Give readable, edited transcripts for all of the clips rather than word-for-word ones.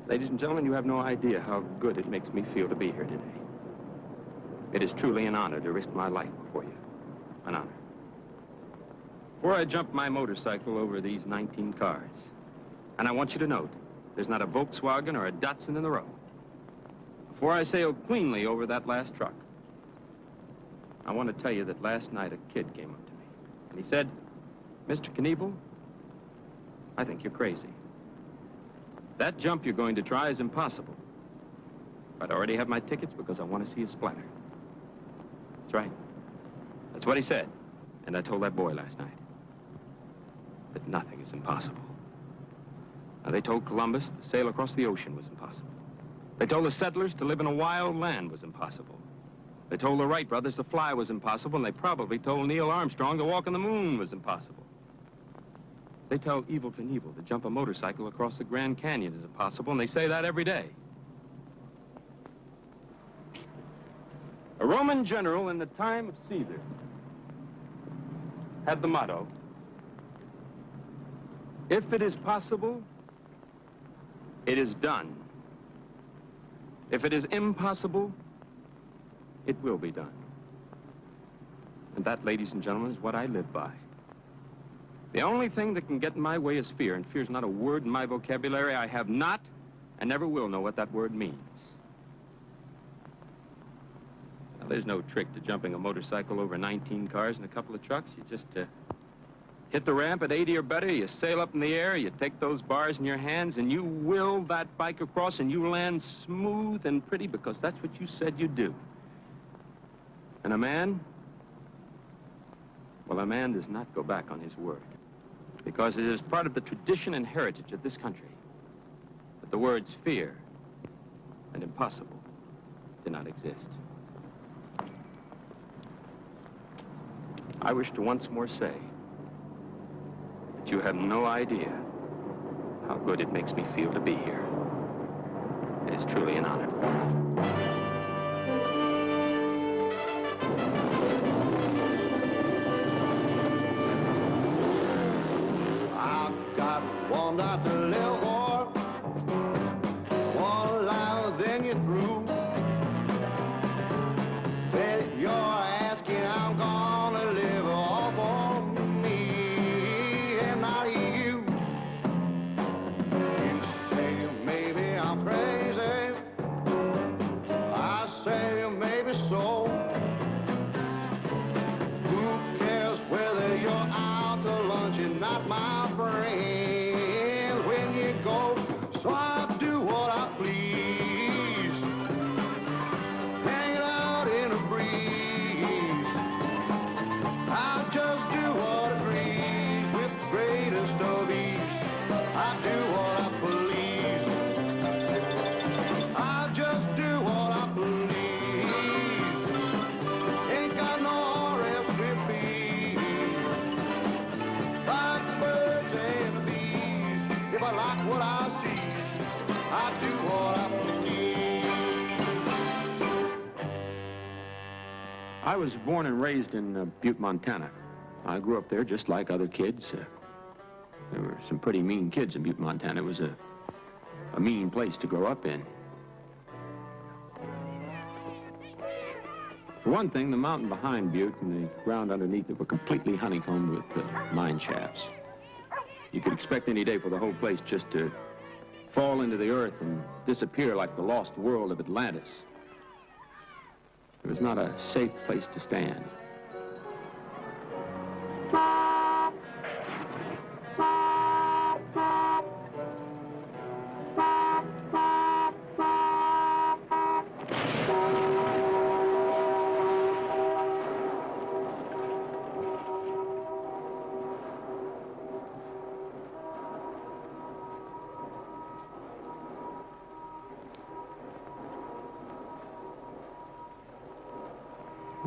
Ladies and gentlemen, you have no idea how good it makes me feel to be here today. It is truly an honor to risk my life before you. An honor. Before I jump my motorcycle over these 19 cars, and I want you to note, there's not a Volkswagen or a Datsun in the road. Before I sail cleanly over that last truck, I want to tell you that last night a kid came up to me, and he said, "Mr. Knievel, I think you're crazy. That jump you're going to try is impossible. But I already have my tickets because I want to see you splatter." That's right. That's what he said. And I told that boy last night that nothing is impossible. Now, they told Columbus to sail across the ocean was impossible. They told the settlers to live in a wild land was impossible. They told the Wright brothers to fly was impossible, and they probably told Neil Armstrong to walk on the moon was impossible. They tell Evel Knievel to jump a motorcycle across the Grand Canyon is impossible, and they say that every day. A Roman general in the time of Caesar had the motto, "If it is possible, it is done. If it is impossible, it will be done." And that, ladies and gentlemen, is what I live by. The only thing that can get in my way is fear, and fear's not a word in my vocabulary. I have not and never will know what that word means. Now, there's no trick to jumping a motorcycle over 19 cars and a couple of trucks. You just hit the ramp at 80 or better, you sail up in the air, you take those bars in your hands, and you will that bike across, and you land smooth and pretty because that's what you said you'd do. And a man, well, a man does not go back on his word, because it is part of the tradition and heritage of this country that the words fear and impossible do not exist. I wish to once more say that you have no idea how good it makes me feel to be here. It is truly an honor. One night to live for, one life, then you're through. But you're asking, I'm gonna live all for me and not you. You say maybe I'm crazy, I say maybe so. Who cares whether you're out to lunch and not my friend? I was born and raised in Butte, Montana. I grew up there just like other kids. There were some pretty mean kids in Butte, Montana. It was a mean place to grow up in. For one thing, the mountain behind Butte and the ground underneath it were completely honeycombed with mine shafts. You could expect any day for the whole place just to fall into the earth and disappear like the lost world of Atlantis. It was not a safe place to stand.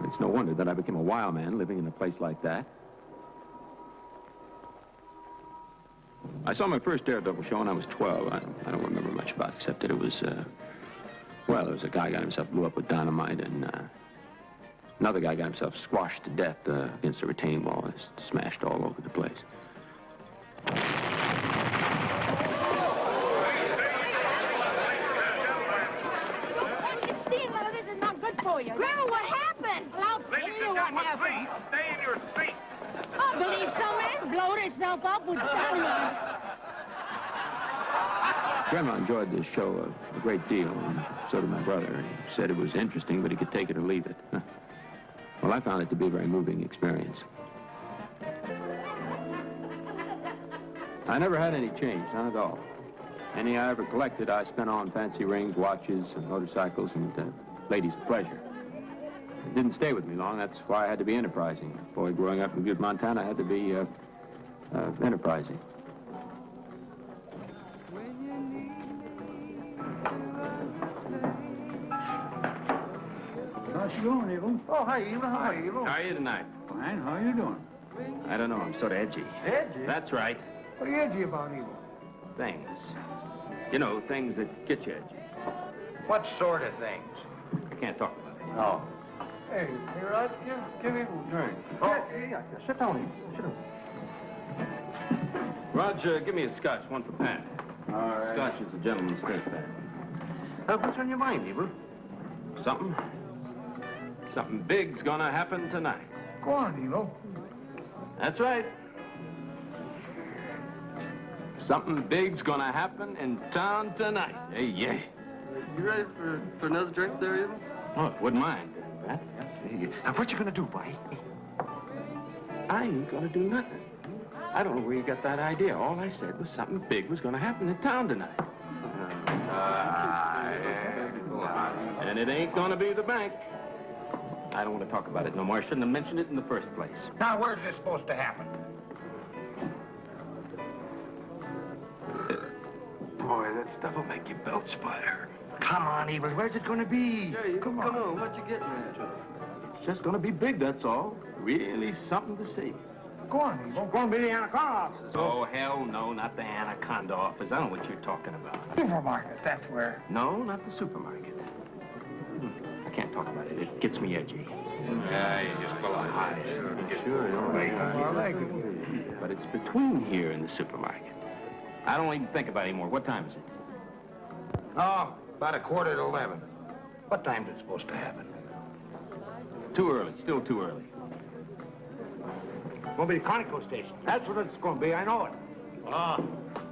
It's no wonder that I became a wild man living in a place like that. I saw my first Daredevil show when I was 12. I don't remember much about it, except that it was, well, there was a guy got himself blew up with dynamite, and another guy got himself squashed to death against a retaining wall. It's smashed all over the place. Grandma, what happened? Well, I'll tell you what happened. Stay in your seat. I believe some man blowed himself up with dynamite. Grandma enjoyed this show a great deal, and so did my brother. He said it was interesting, but he could take it or leave it. Well, I found it to be a very moving experience. I never had any change, none at all. Any I ever collected, I spent on fancy rings, watches, and motorcycles, and ladies of pleasure. It didn't stay with me long. That's why I had to be enterprising. A boy growing up in Butte, Montana, I had to be enterprising. How's she going, Evel? Oh, hi, Evel. How are you, Evel? How are you tonight? Fine. How are you doing? I don't know. I'm sort of edgy. Edgy? That's right. What are you edgy about, Evel? Things. You know, things that get you edgy. What sort of things? I can't talk about it. Oh. Hey, Rod, give Evel a drink. Oh. Yeah, sit down, Evel. Sit down. Roger, give me a scotch, one for Pat. All right. Scotch is a gentleman's drink, Pat. What's on your mind, Evel? Something big's gonna happen tonight. Go on, Evel. That's right. Something big's gonna happen in town tonight. Hey, yeah. You ready for another drink there, Evel? Oh, wouldn't mind, Pat. Now, what you gonna do, boy? I ain't gonna do nothing. I don't know where you got that idea. All I said was something big was gonna happen in town tonight. And it ain't gonna be the bank. I don't want to talk about it no more. I shouldn't have mentioned it in the first place. Now, where's this supposed to happen? Boy, that stuff will make your belch fire. Come on, Evel. Where's it gonna be? Hey, come on. What you getting at? It's just gonna be big, that's all. Really something to see. Go on, Evel. It's gonna be the Anaconda office. Oh, hell no, not the Anaconda office. I don't know what you're talking about. Supermarket, that's where. No, not the supermarket. I can't talk about it. It gets me edgy. Yeah, you just go on. Sure, I like it. But it's between here and the supermarket. I don't even think about it anymore. What time is it? Oh, about 11:15. What time's it supposed to happen? Too early. Still too early. It's gonna be the Conoco station. That's what it's gonna be. I know it. Ah,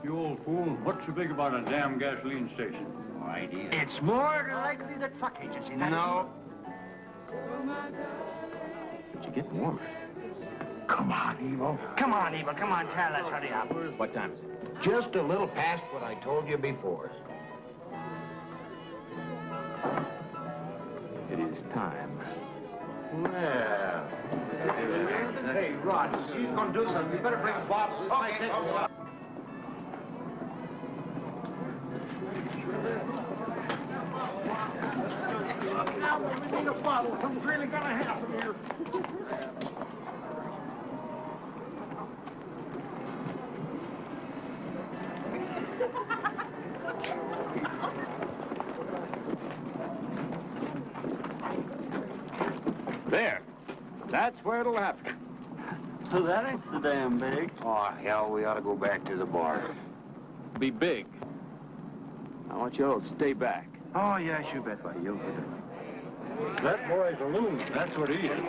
you old fool. What's so big about a damn gasoline station? No idea. It's more than likely the truck agency. No. But you're getting warmer. Come on, Evel. Come on, Evel. Come on, tell us. Hurry up. What time is it? Just a little past what I told you before. It is time. Well. Hey, Rod, she's gonna do something. You better bring a bottle. Okay. Now we need a bottle. Something's really gonna happen here. There. That's where it'll happen. So that ain't so damn big. Oh, hell, we ought to go back to the bar. Be big. I want you all to stay back. Oh, yes, you bet, buddy. You'll do it. That boy's a loon. That's what he is.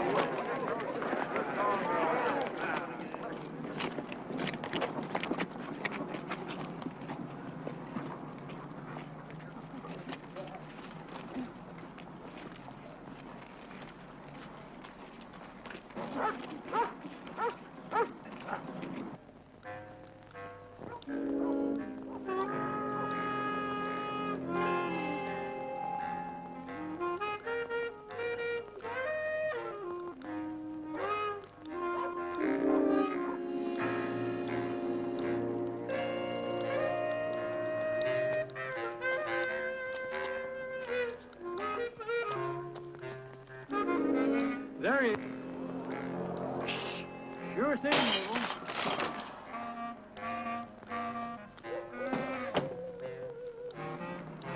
There he is. Sure thing, Evel.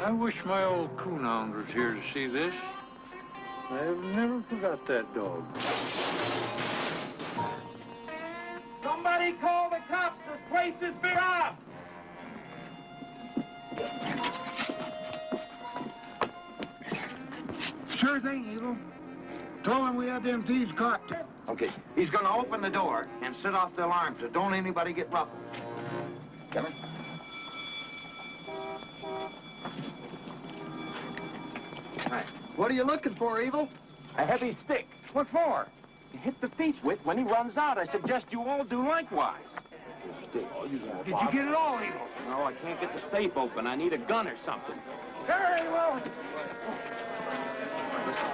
I wish my old coonhound was here to see this. I've never forgot that dog. Somebody call the cops. This place is been robbed. Sure thing, Evel. Told him we had them thieves caught. Okay, he's gonna open the door and set off the alarm so don't anybody get ruffled. Come in. Hi. What are you looking for, Evel? A heavy stick. What for? To hit the thief with when he runs out. I suggest you all do likewise. Did you get it all, Evel? No, I can't get the safe open. I need a gun or something. Very well. This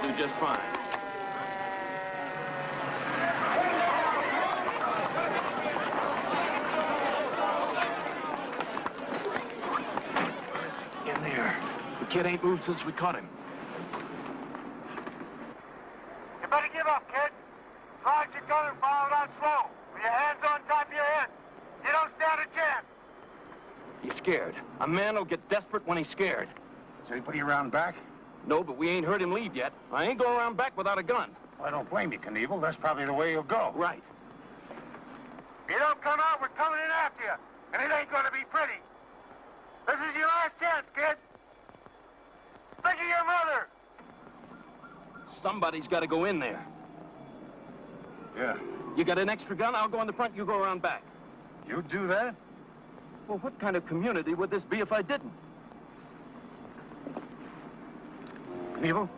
will do just fine. In there. The kid ain't moved since we caught him. You better give up, kid. Slide your gun and follow it out slow. With your hands on top of your head. You don't stand a chance. He's scared. A man will get desperate when he's scared. Is anybody around back? No, but we ain't heard him leave yet. I ain't going around back without a gun. Well, I don't blame you, Knievel. That's probably the way you'll go. Right. If you don't come out, we're coming in after you. And it ain't gonna be pretty. This is your last chance, kid. Think of your mother. Somebody's got to go in there. Yeah. You got an extra gun? I'll go in the front, you go around back. You do that? Well, what kind of community would this be if I didn't? Knievel?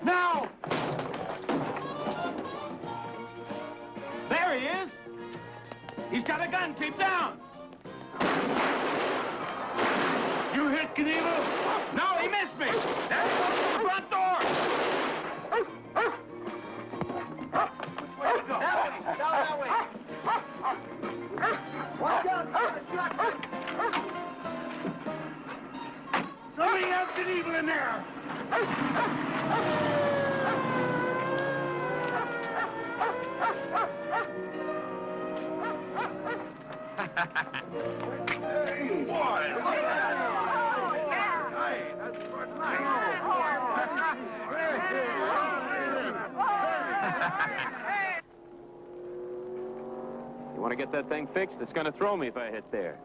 Now! There he is! He's got a gun. Keep down! You hit Knievel? No, he missed me! There he goes to the front door! Which way to go? That way. Down that way. Watch out! Somebody have Knievel in there! You want to get that thing fixed? It's going to throw me if I hit there.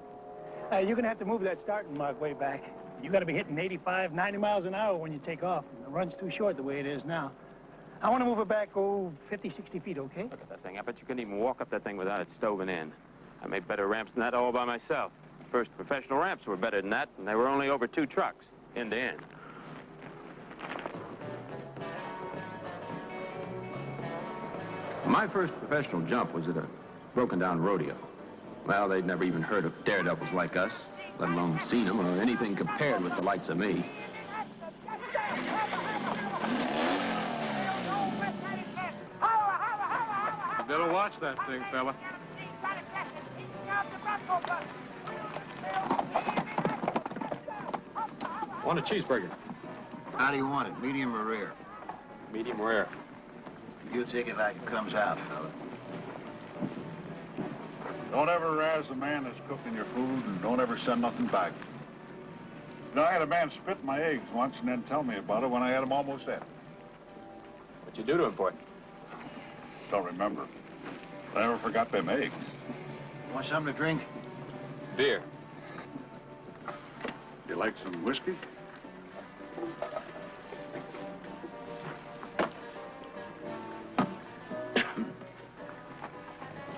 You're going to have to move that starting mark way back. You got to be hitting 85, 90 miles an hour when you take off. The run's too short the way it is now. I want to move it back, 50, 60 feet, okay? Look at that thing. I bet you couldn't even walk up that thing without it stoving in. I made better ramps than that all by myself. First professional ramps were better than that, and they were only over 2 trucks, end to end. My first professional jump was at a broken-down rodeo. Well, they'd never even heard of daredevils like us, let alone seen them or anything compared with the likes of me. You better watch that thing, fella. want a cheeseburger. How do you want it, medium or rare? Medium rare. You take it like it comes out, fella. Don't ever razz the man that's cooking your food, and don't ever send nothing back. You know, I had a man spit in my eggs once and then tell me about it when I had them almost dead. What'd you do to him for it? Don't remember. I never forgot them eggs. Want something to drink? Beer. You like some whiskey?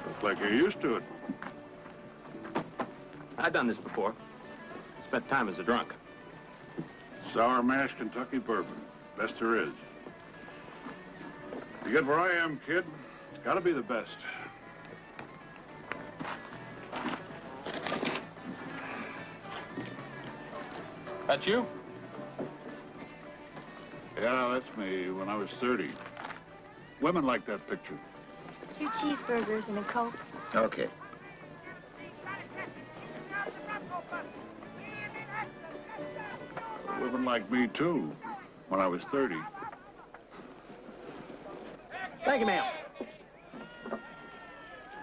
Looks like you're used to it. I've done this before. Spent time as a drunk. Sour mash Kentucky bourbon. Best there is. You get where I am, kid. It's gotta be the best. That you? Yeah, that's me when I was 30. Women like that picture. 2 cheeseburgers and a Coke. Okay. Women like me, too, when I was 30. Thank you, ma'am.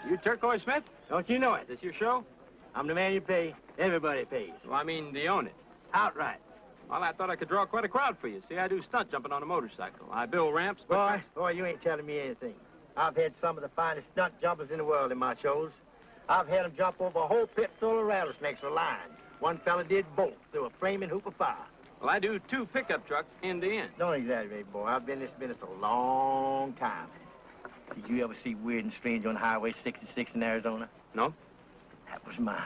You Turquoise Smith? Don't you know it? This your show? I'm the man you pay. Everybody pays. Well, I mean, do you own it? Outright. Well, I thought I could draw quite a crowd for you. See, I do stunt jumping on a motorcycle. I build ramps, but... Boy, you ain't telling me anything. I've had some of the finest stunt jumpers in the world in my shows. I've had them jump over a whole pit full of rattlesnakes for line. One fella did both through a flaming hoop of fire. Well, I do 2 pickup trucks end to end. Don't exaggerate, boy. I've been in this business a long time. Did you ever see Weird and Strange on Highway 66 in Arizona? No? That was mine.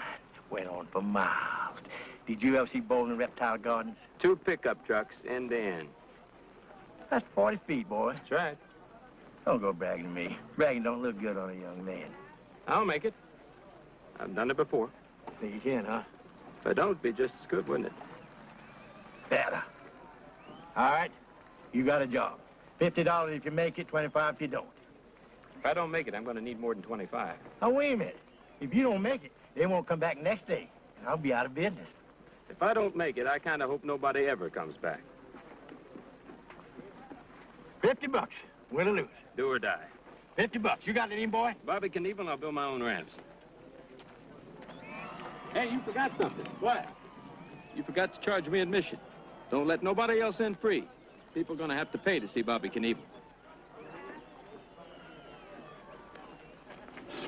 Went on for miles. Did you ever see Bowling Reptile Gardens? 2 pickup trucks end to end. That's 40 feet, boy. That's right. Don't go bragging to me. Bragging don't look good on a young man. I'll make it. I've done it before. He's in, huh? If I don't, it'd be just as good, wouldn't it? Better. All right. You got a job. $50 if you make it, $25 if you don't. If I don't make it, I'm going to need more than 25. Now, wait a minute. If you don't make it, they won't come back next day. And I'll be out of business. If I don't make it, I kind of hope nobody ever comes back. $50. Win or lose. Do or die. $50. You got it in, boy? Bobby Knievel, and I'll build my own ramps. Hey, you forgot something. What? You forgot to charge me admission. Don't let nobody else in free. People are going to have to pay to see Bobby Knievel.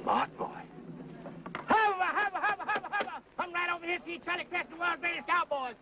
Smart boy. I'm right over here, see, trying to catch the world's greatest cowboys.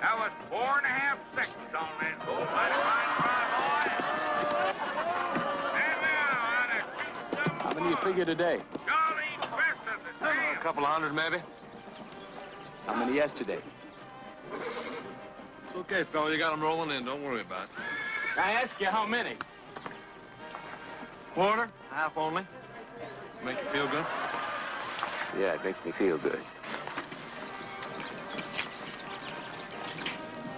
That was 4.5 seconds on that bull. Mighty fine try, boy. And now, on a shoot some How many you figure today? Golly, best of the A damn. couple of hundred, maybe. How many yesterday? It's okay, fella. You got them rolling in. Don't worry about it. I ask you how many? Quarter, half only. Make you feel good? Yeah, it makes me feel good.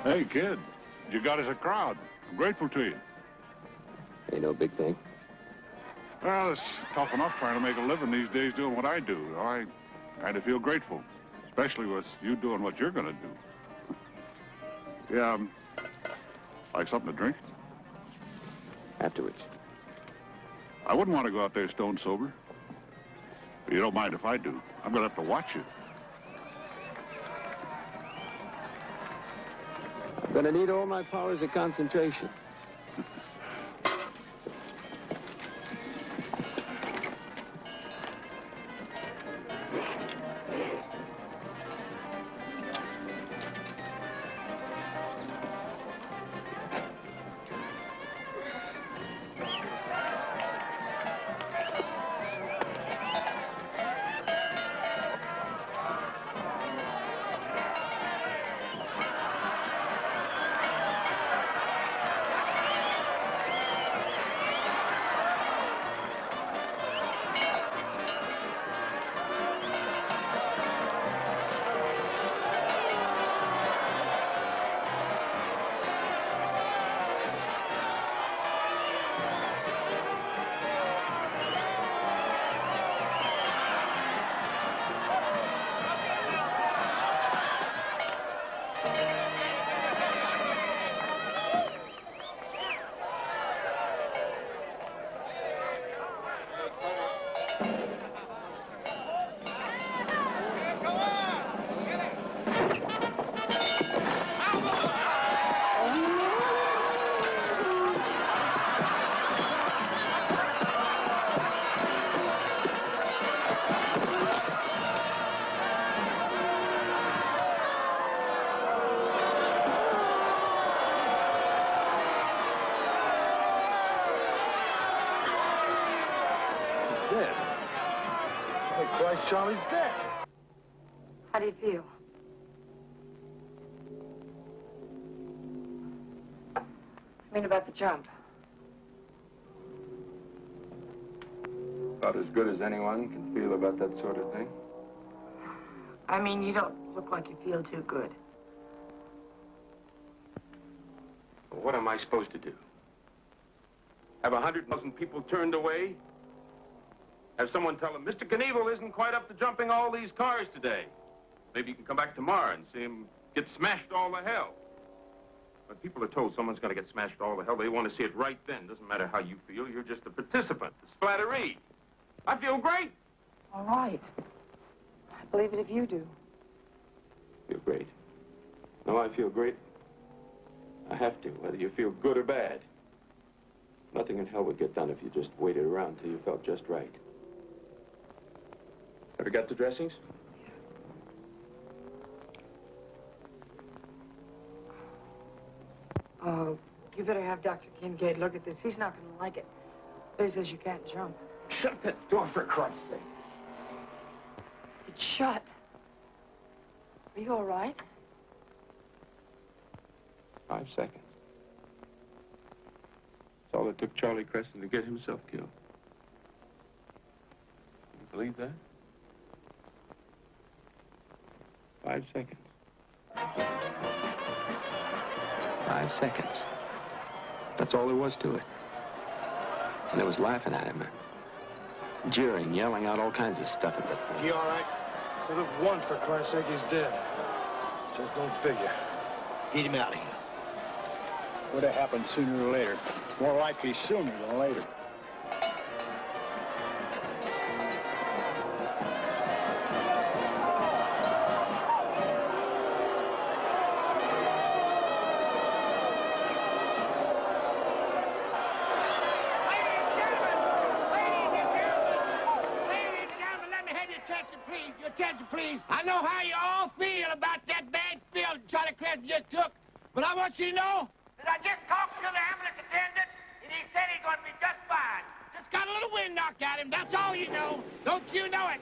Hey, kid, you got us a crowd. I'm grateful to you. Ain't no big thing. Well, it's tough enough trying to make a living these days doing what I do. I kind of feel grateful, especially with you doing what you're going to do. Yeah, like something to drink? Afterwards. I wouldn't want to go out there stone sober. But you don't mind if I do. I'm going to have to watch you. I'm going to need all my powers of concentration. dead. Oh, Christ, Charlie's dead. How do you feel? I mean about the jump. About as good as anyone can feel about that sort of thing. I mean, you don't look like you feel too good. Well, what am I supposed to do? Have 100,000 people turned away? Have someone tell him, Mr. Knievel isn't quite up to jumping all these cars today. Maybe you can come back tomorrow and see him get smashed all to hell. When people are told someone's going to get smashed all to hell, they want to see it right then. Doesn't matter how you feel. You're just a participant, a splatteree. I feel great. All right. I believe it if you do. Feel great. No, I feel great. I have to, whether you feel good or bad. Nothing in hell would get done if you just waited around till you felt just right. Ever got the dressings? Oh, you better have Dr. Kincaid look at this. He's not going to like it. But he says you can't jump. Shut that door, for Christ's sake. It's shut. Are you all right? 5 seconds. That's all it took Charlie Creston to get himself killed. You believe that? 5 seconds. 5 seconds. That's all there was to it. And they was laughing at him, jeering, yelling out all kinds of stuff at that point. You all right? So look, one, for Christ's sake, he's dead. Just don't figure. Get him out of here. Would have happened sooner or later. More likely sooner than later. I know how you all feel about that bad spill Charlie Creston just took, but I want you to know that I just talked to the ambulance attendant, and he said he's going to be just fine. Just got a little wind knocked at him, that's all you know. Don't you know it?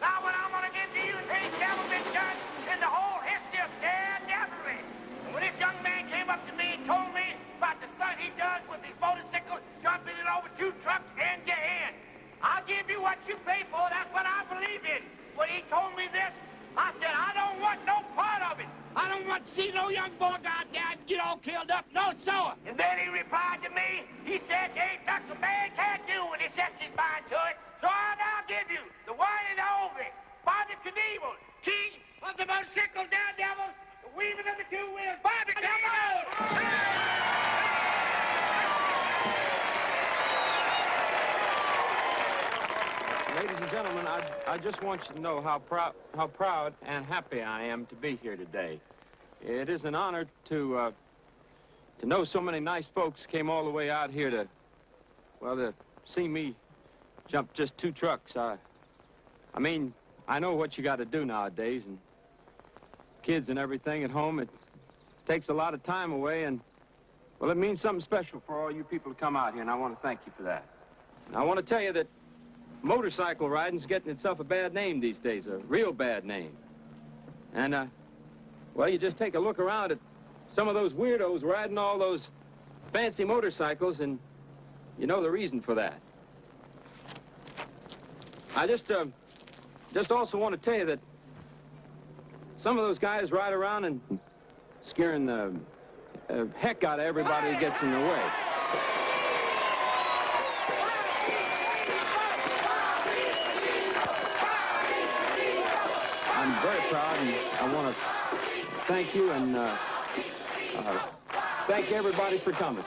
Now, what I'm going to give to you is any devil been done in the whole history of daredevil. And when this young man came up to me and told me about the stunt he does with his motorcycle, jumping it over 2 trucks hand to hand, I'll give you what you pay for. That's what I believe in. When he told me this, I said, I don't want no part of it. I don't want to see no young boy go out there and get all killed up. No, sir. And then he replied to me, he said, ain't nothing a man can't do when he sets his mind to it. So I'll now give you the one and only Bobby Knievel, king of the motorcycle daredevils, the weaving of the 2 wheels. Bobby Knievel! Ladies and gentlemen, I just want you to know how proud and happy I am to be here today. It is an honor to know so many nice folks came all the way out here to see me jump just 2 trucks. I mean, I know what you got to do nowadays, and kids and everything at home, it takes a lot of time away, and, well, it means something special for all you people to come out here, and I want to thank you for that. And I want to tell you that motorcycle riding's getting itself a bad name these days, a real bad name. And, well, you just take a look around at some of those weirdos riding all those fancy motorcycles, and you know the reason for that. I just also want to tell you that some of those guys ride around and scaring the heck out of everybody who gets in the way. I'm very proud, and I want to thank you and thank everybody for coming.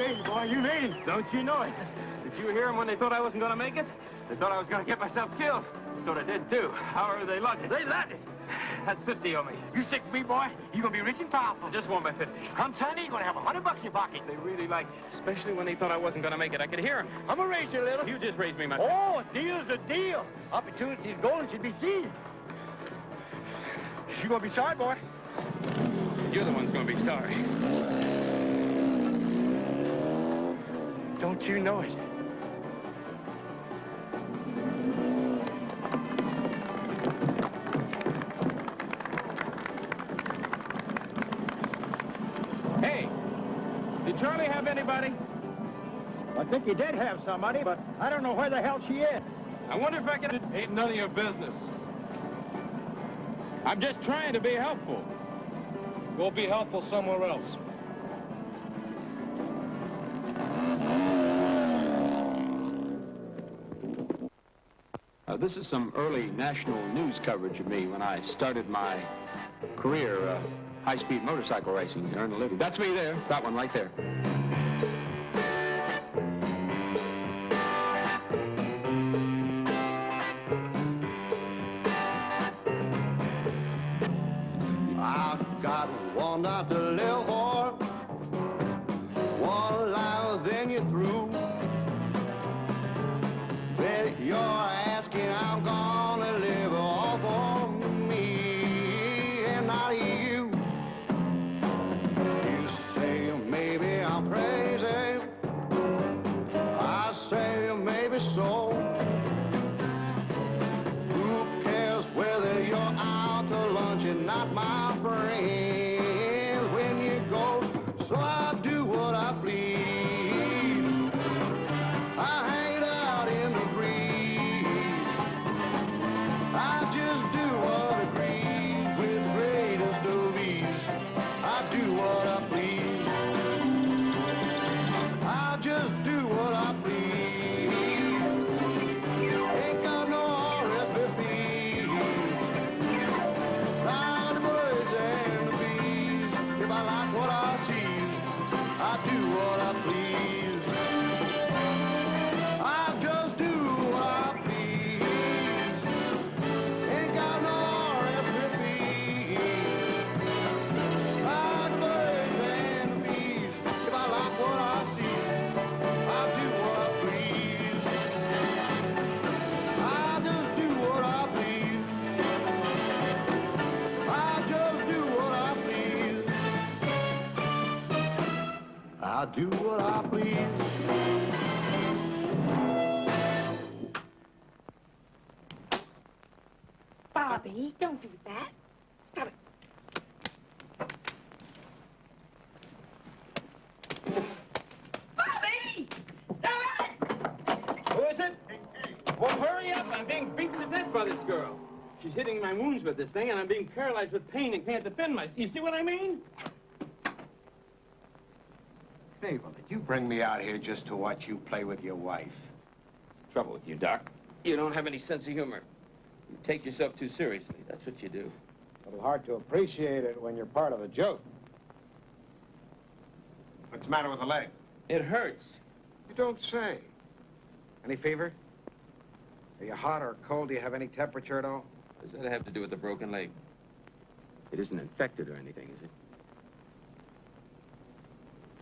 made it, boy. You made it. Don't you know it? Did you hear them when they thought I wasn't going to make it? They thought I was going to get myself killed. So they did, too. However, they lugged it. They lugged it. That's 50 on me. You sick of me, boy? You gonna be rich and powerful. I just won by 50. Come Sunday, you're gonna have $100 in your pocket. They really liked it, especially when they thought I wasn't going to make it. I could hear them. I'm gonna raise you a little. You just raised me, Masak. Oh, a deal's a deal. Opportunity is golden should be seized. You gonna be sorry, boy? You're the one's going to be sorry. Don't you know it? Hey, did Charlie have anybody? I think he did have somebody, but I don't know where the hell she is. I wonder if I could... Ain't none of your business. I'm just trying to be helpful. Go be helpful somewhere else. This is some early national news coverage of me when I started my career, high-speed motorcycle racing to earn a living. That's me there. That one right there. I've got one night to live for, one life, then you're through. Bet you're asking, I'm gonna live all for me and not you. You say maybe I'm crazy, I say maybe so. Who cares whether you're out to lunch and not my friend when you go? So I do what I please. I hang out in the breeze. I just do what agrees with the greatest of ease. I do what I please. I just do what I please. Ain't got no RSVP. Like the birds and the bees. If I like what I see, I do what I please. I just do what I please. Ain't got no RSVP. Like the birds and the bees. If I like what I see, I do what I please. I just do what I please. I just do what I please. I do what I please. Bobby, don't do that. Stop it. Bobby! Stop it! Who is it? Well, hurry up. I'm being beaten to death by this girl. She's hitting my wounds with this thing, and I'm being paralyzed with pain and can't defend myself. You see what I mean? Knievel, did you bring me out here just to watch you play with your wife? Trouble with you, Doc. You don't have any sense of humor. You take yourself too seriously. That's what you do. A little hard to appreciate it when you're part of a joke. What's the matter with the leg? It hurts. You don't say. Any fever? Are you hot or cold? Do you have any temperature at all? What does that have to do with the broken leg? It isn't infected or anything, is it?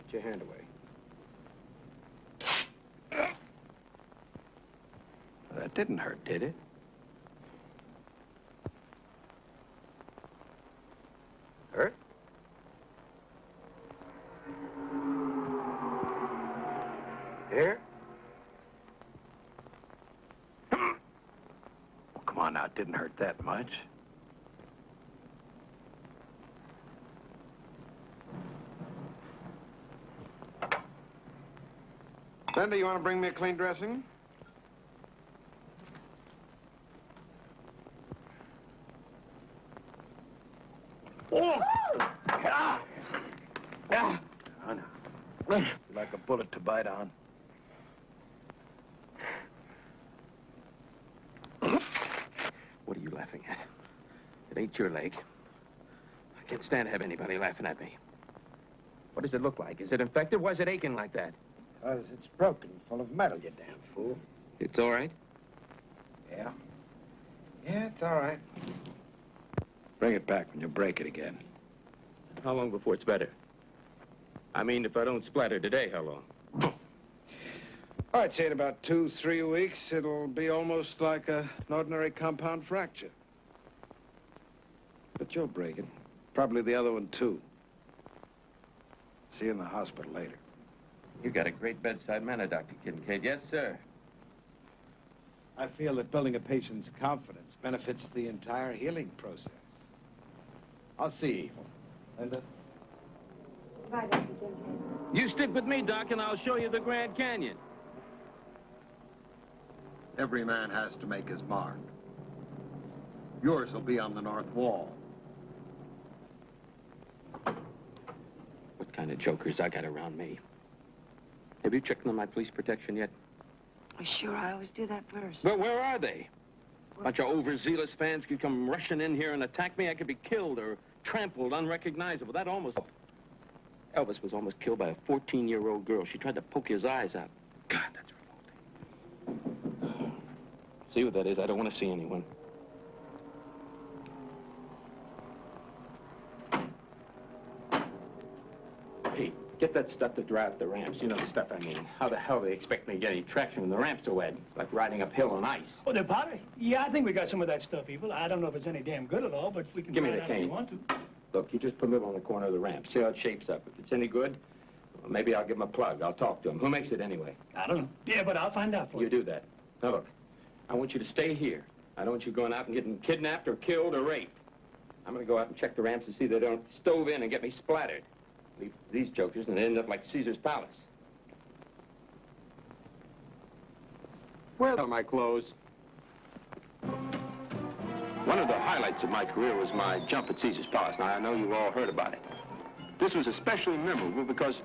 Put your hand away. That didn't hurt, did it? Hurt? Here? Oh, come on now, it didn't hurt that much. Linda, you want to bring me a clean dressing? Oh! Ah! Ah! Like a bullet to bite on. What are you laughing at? It ain't your leg. I can't stand to have anybody laughing at me. What does it look like? Is it infected? Why is it aching like that? Because it's broken, full of metal, you damn fool. It's all right? Yeah. Yeah, it's all right. Bring it back when you break it again. How long before it's better? I mean, if I don't splatter today, how long? I'd say in about 2-3 weeks, it'll be almost like an ordinary compound fracture. But you'll break it. Probably the other one, too. See you in the hospital later. You got a great bedside manner, Dr. Kincaid. Yes, sir. I feel that building a patient's confidence benefits the entire healing process. I'll see you, Linda. Goodbye, Dr. Kincaid. You stick with me, Doc, and I'll show you the Grand Canyon. Every man has to make his mark. Yours will be on the north wall. What kind of jokers I got around me? Have you checked on my police protection yet? Oh, sure, I always do that first. Well, where are they? Bunch of overzealous fans could come rushing in here and attack me. I could be killed or trampled, unrecognizable. That almost... Elvis was almost killed by a 14-year-old girl. She tried to poke his eyes out. God, that's revolting. See what that is? I don't want to see anyone. Hey, get that stuff to drive the ramps. You know the stuff I mean. How the hell do they expect me to get any traction when the ramps are wet? It's like riding uphill on ice. Oh, the powder? Yeah, I think we got some of that stuff, Evel. I don't know if it's any damn good at all, but we can Give me try the it out if cane. you want to. Look, you just put it on the corner of the ramp. See how it shapes up. If it's any good, well, maybe I'll give him a plug. I'll talk to him. Who makes it anyway? I don't know. Yeah, but I'll find out for you. You do that. Now, look, I want you to stay here. I don't want you going out and getting kidnapped or killed or raped. I'm going to go out and check the ramps to see they don't stove in and get me splattered. Leave these jokers and they end up like Caesar's palace. Where are my clothes? One of the highlights of my career was my jump at Caesar's Palace. Now, I know you've all heard about it. This was especially memorable because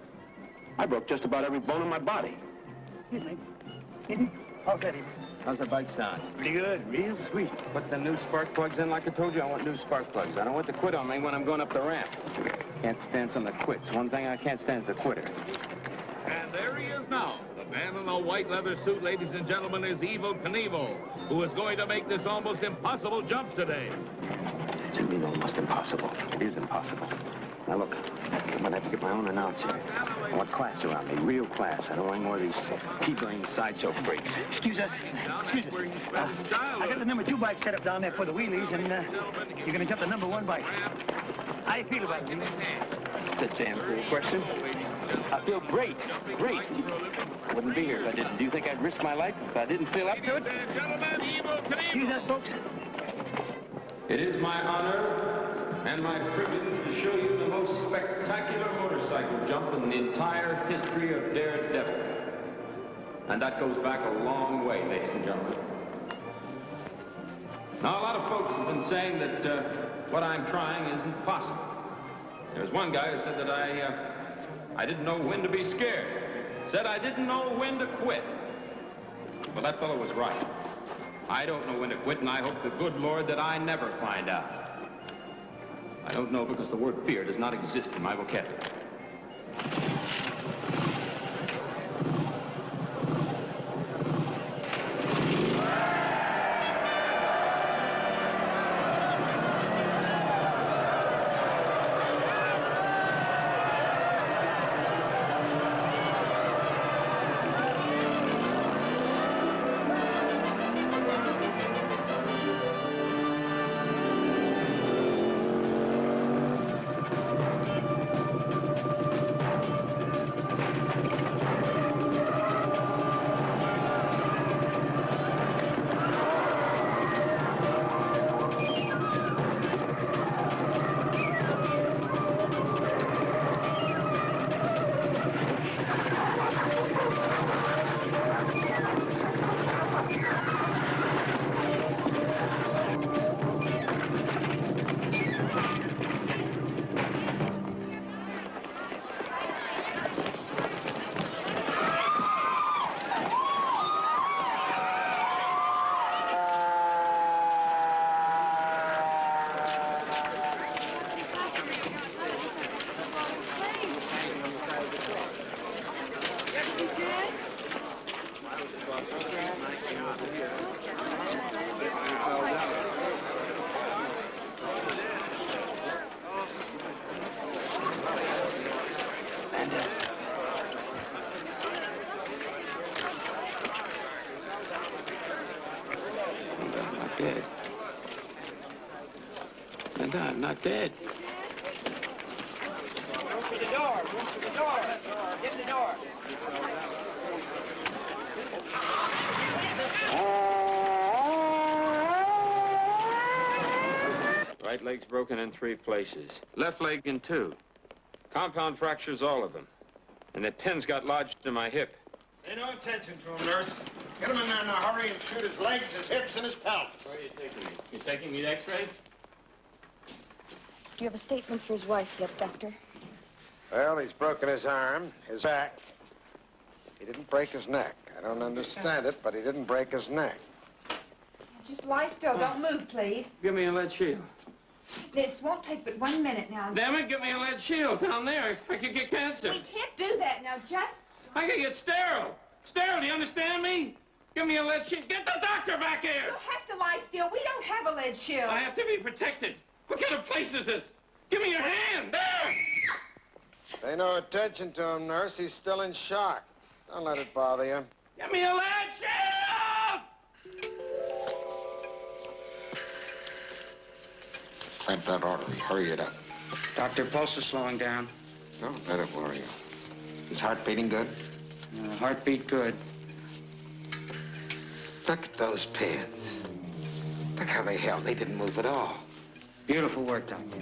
I broke just about every bone in my body. Excuse me. How's that, Evel? How's the bike sound? Pretty good. Real sweet. Put the new spark plugs in like I told you. I want new spark plugs. I don't want to quit on me when I'm going up the ramp. Can't stand someone that quits. One thing I can't stand is a quitter. And there he is now. The man in the white leather suit, ladies and gentlemen, is Evel Knievel, who is going to make this almost impossible jump today. It's almost impossible. It is impossible. Now, look, I'm going to have to get my own announcer. I want class around me, real class. I don't want any more of these pea-brain sideshow freaks. Excuse us. Excuse us. I got the number 2 bike set up down there for the wheelies, and you're going to jump the number 1 bike. How you feel about it? That's a damn cool question. I feel great. Great. I wouldn't be here if I didn't. Do you think I'd risk my life if I didn't feel up to it? Excuse us, folks. It is my honor and my privilege to show you the most spectacular motorcycle jump in the entire history of Daredevil. And that goes back a long way, ladies and gentlemen. Now, a lot of folks have been saying that what I'm trying isn't possible. There's one guy who said that I didn't know when to be scared. Said I didn't know when to quit. Well, that fellow was right. I don't know when to quit, and I hope the good Lord that I never find out. I don't know because the word fear does not exist in my vocabulary. I'm not dead. Go for the door. Go for the door. Get the door. Right leg's broken in 3 places. Left leg in 2. Compound fractures, all of them. And the pins got lodged in my hip. Pay no attention to him, nurse. Get him in there in a hurry and shoot his legs, his hips, and his pelvis. Where are you taking me? You taking me to X-ray? Do you have a statement for his wife yet, Doctor? Well, he's broken his arm, his back. He didn't break his neck. I don't understand it, but he didn't break his neck. Just lie still. Don't move, please. Give me a lead shield. This won't take but 1 minute now. Damn it, give me a lead shield down there. I could get cancer. We can't do that now. Just... I could get sterile. Sterile, do you understand me? Give me a lead shield. Get the doctor back here. You have to lie still. We don't have a lead shield. I have to be protected. What kind of place is this? Give me your hand. There. Pay no attention to him, nurse. He's still in shock. Don't let it bother you. Give me a lead shield. Clamp that artery. Hurry it up. Doctor, pulse is slowing down. Don't let it worry you. His heart beating good? Heartbeat good. Look at those pins. Look how they held. They didn't move at all. Beautiful work, Doctor.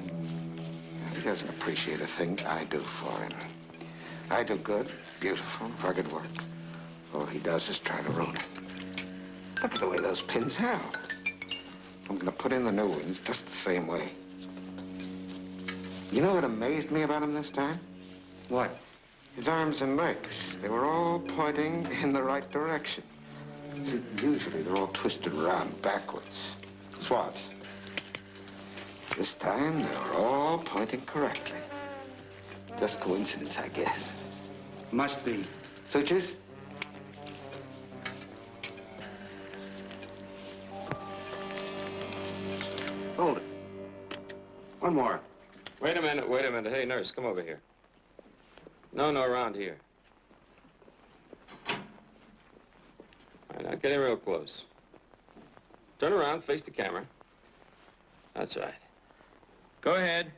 He doesn't appreciate a thing I do for him. I do good, beautiful, rugged work. All he does is try to ruin it. Look at the way those pins held. I'm going to put in the new ones just the same way. You know what amazed me about him this time? What? His arms and legs. They were all pointing in the right direction. See, usually they're all twisted around backwards. Swats. This time, they were all pointing correctly. Just coincidence, I guess. Must be. Sutures? Hold it. One more. Wait a minute, wait a minute. Hey, nurse, come over here. No, around here. All right, now get in real close. Turn around, face the camera. That's right. Go ahead.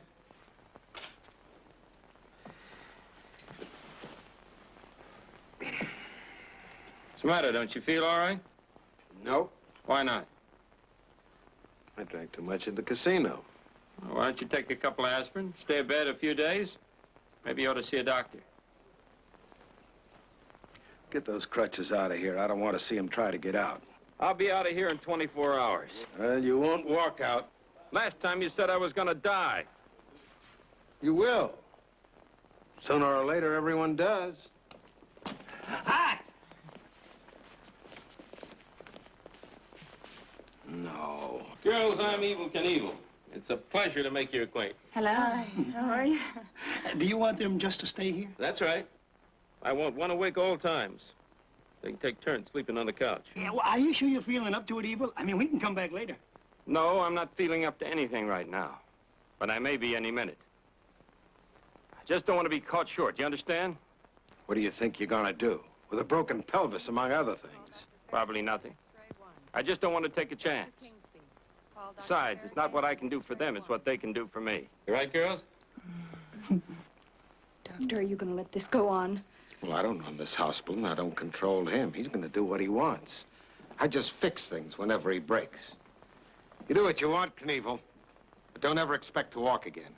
What's the matter? Don't you feel all right? No. Why not? I drank too much at the casino. Well, why don't you take a couple of aspirin, stay in bed a few days? Maybe you ought to see a doctor. Get those crutches out of here. I don't want to see him try to get out. I'll be out of here in 24 hours. Well, you won't walk out. Last time you said I was going to die. You will. Sooner or later, everyone does. Hi. No. Girls, I'm Evel Knievel. It's a pleasure to make your acquaintance. Hello. Hi. How are you? Do you want them just to stay here? That's right. I want one awake all times. They can take turns sleeping on the couch. Yeah, well, are you sure you're feeling up to it, Evel? I mean, we can come back later. No, I'm not feeling up to anything right now. But I may be any minute. I just don't want to be caught short, you understand? What do you think you're going to do? With a broken pelvis, among other things. Probably nothing. I just don't want to take a chance. Besides, it's not what I can do for them, it's what they can do for me. You right, girls? Doctor, are you going to let this go on? Well, I don't run this hospital, and I don't control him. He's going to do what he wants. I just fix things whenever he breaks. You do what you want, Knievel, but don't ever expect to walk again.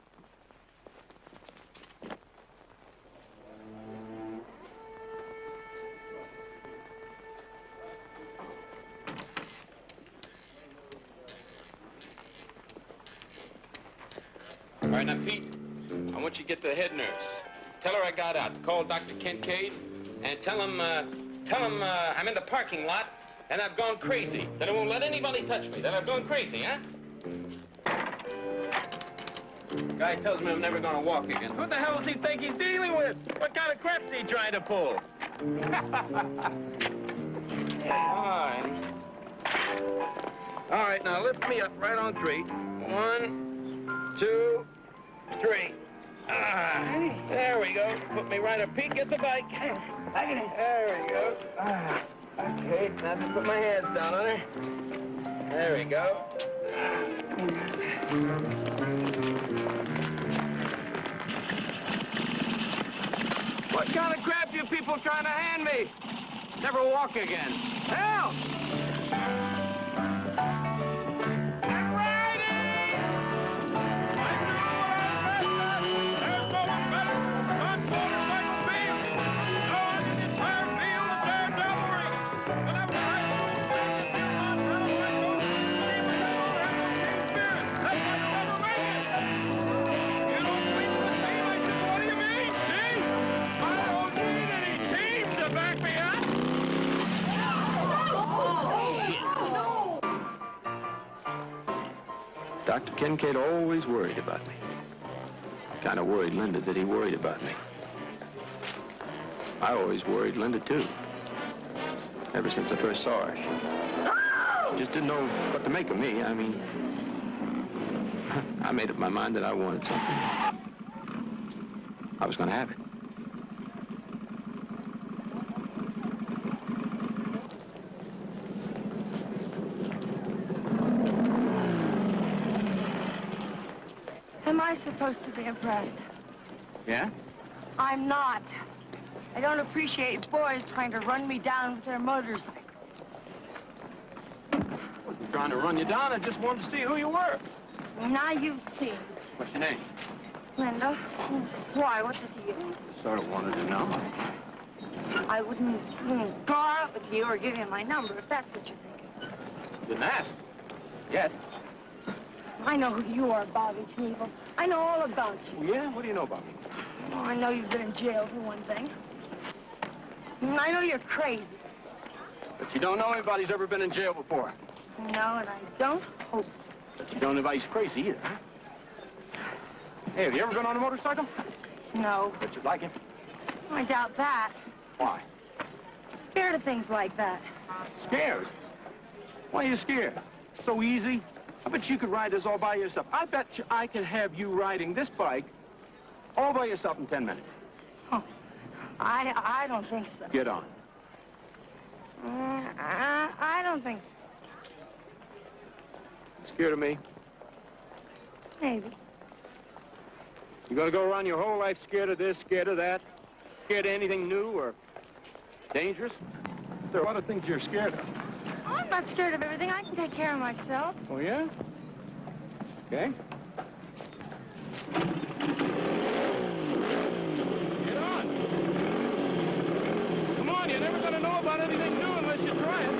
All right, now, Pete, I want you to get to the head nurse. Tell her I got out. Call Dr. Kincaid and tell him I'm in the parking lot and I've gone crazy. That I won't let anybody touch me. That I've gone crazy, huh? The guy tells me I'm never going to walk again. Who the hell does he think he's dealing with? What kind of crap's he trying to pull? All right, now lift me up right on 3. 1, 2, 3. There we go. Put me right up. Pete, get the bike. There we go. Okay, now just put my hands down on her. There we go. What kind of crap you people trying to hand me? Never walk again. Help! Dr. Kincaid always worried about me. Kind of worried Linda that he worried about me. I always worried Linda, too. Ever since I first saw her. Just didn't know what to make of me. I mean, I made up my mind that I wanted something. I was going to have it. Am I supposed to be impressed? Yeah? I'm not. I don't appreciate boys trying to run me down with their motorcycle. I wasn't trying to run you down. I just wanted to see who you were. Now you see. What's your name? Linda. Why? What's it to you? Sort of wanted to know. I wouldn't go out with you or give you my number if that's what you're thinking. Didn't ask. Yet. I know who you are, Bobby Knievel. I know all about you. Yeah? What do you know about me? Oh, I know you've been in jail for one thing. And I know you're crazy. But you don't know anybody's ever been in jail before. No, and I don't hope. But you don't know anybody's crazy either, huh? Hey, have you ever been on a motorcycle? No. Bet you'd like it. I doubt that. Why? Scared of things like that. Scared? Why are you scared? So easy. I bet you could ride this all by yourself. I bet you I could have you riding this bike all by yourself in 10 minutes. Oh, I don't think so. Get on. I don't think so. Scared of me? Maybe. You gonna go around your whole life scared of this, scared of that? Scared of anything new or dangerous? There are other things you're scared of. Oh, I'm not scared of everything. I can take care of myself. Oh, yeah? Okay. Get on. Come on, you're never gonna know about anything new unless you try it.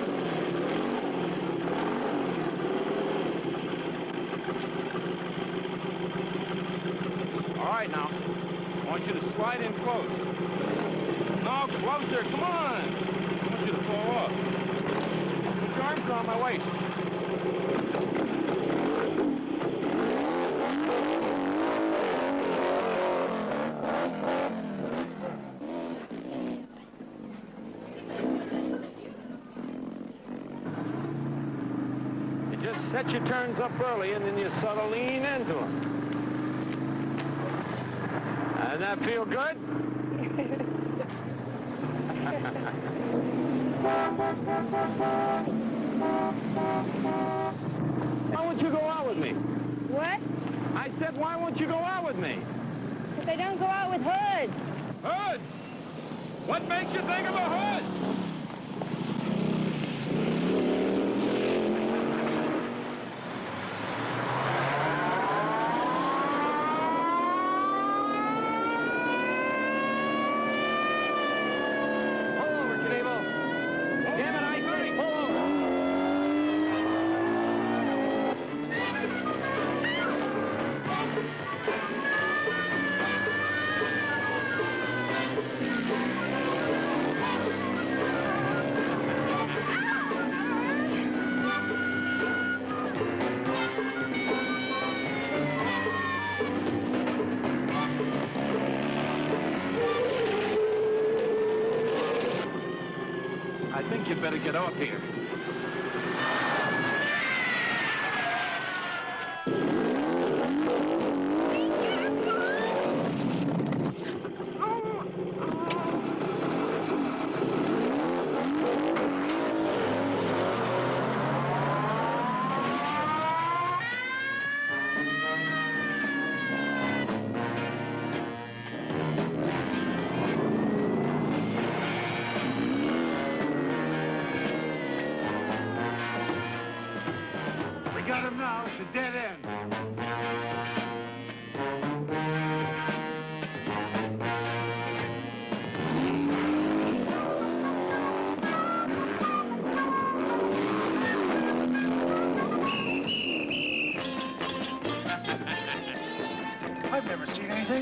All right, now. I want you to slide in close. No, closer. Come on. I want you to fall off. Put your arms around my waist. You just set your turns up early, and then you sort of lean into them. Does that feel good? Why won't you go out with me? What? I said, why won't you go out with me? Because I don't go out with hoods. Hood? What makes you think of a hood? I think you better get off here.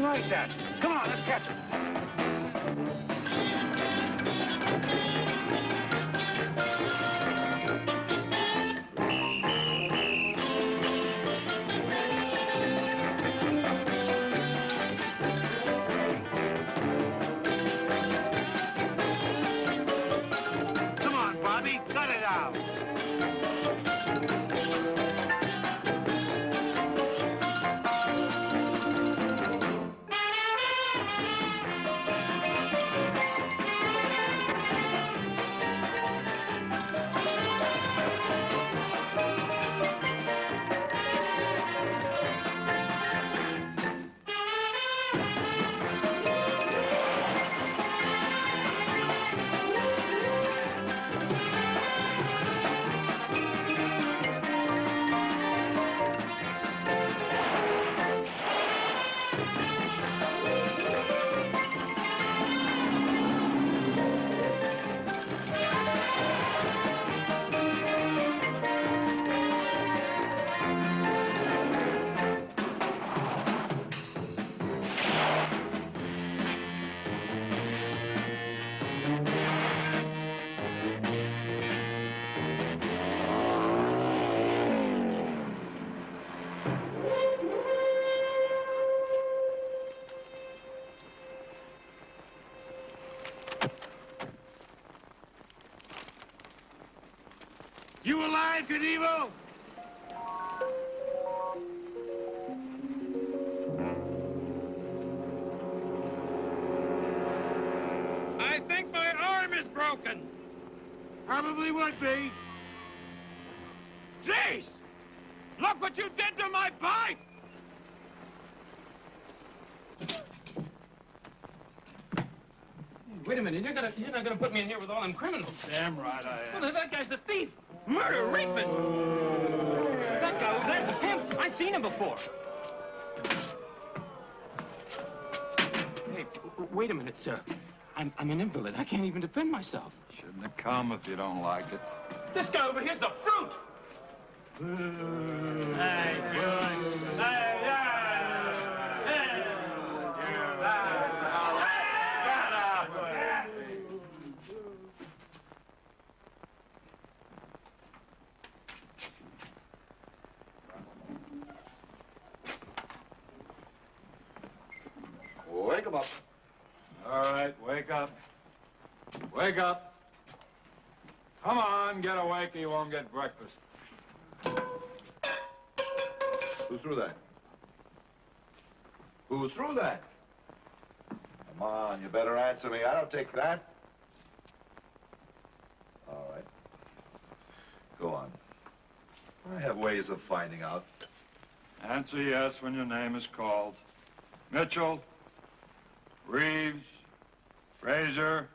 something like that. Come on, let's catch it. Come on, Bobby, cut it out. You alive, Knievel? I think my arm is broken. Probably would be. Jeez! Look what you did to my pipe! Wait a minute, you're not gonna put me in here with all them criminals. Damn right I am. Well, that guy's a thief, murderer, rapist. That guy was there, the pimp. I've seen him before. Hey, wait a minute, sir. I'm an invalid. I can't even defend myself. Shouldn't have come if you don't like it. This guy over here's the fruit. Hey, good. Hey, Wake him up. All right, wake up. Wake up. Come on, get awake or you won't get breakfast. Who threw that? Who threw that? Come on, you better answer me. I don't take that. All right. Go on. I have ways of finding out. Answer yes when your name is called. Mitchell, Reeves, Fraser,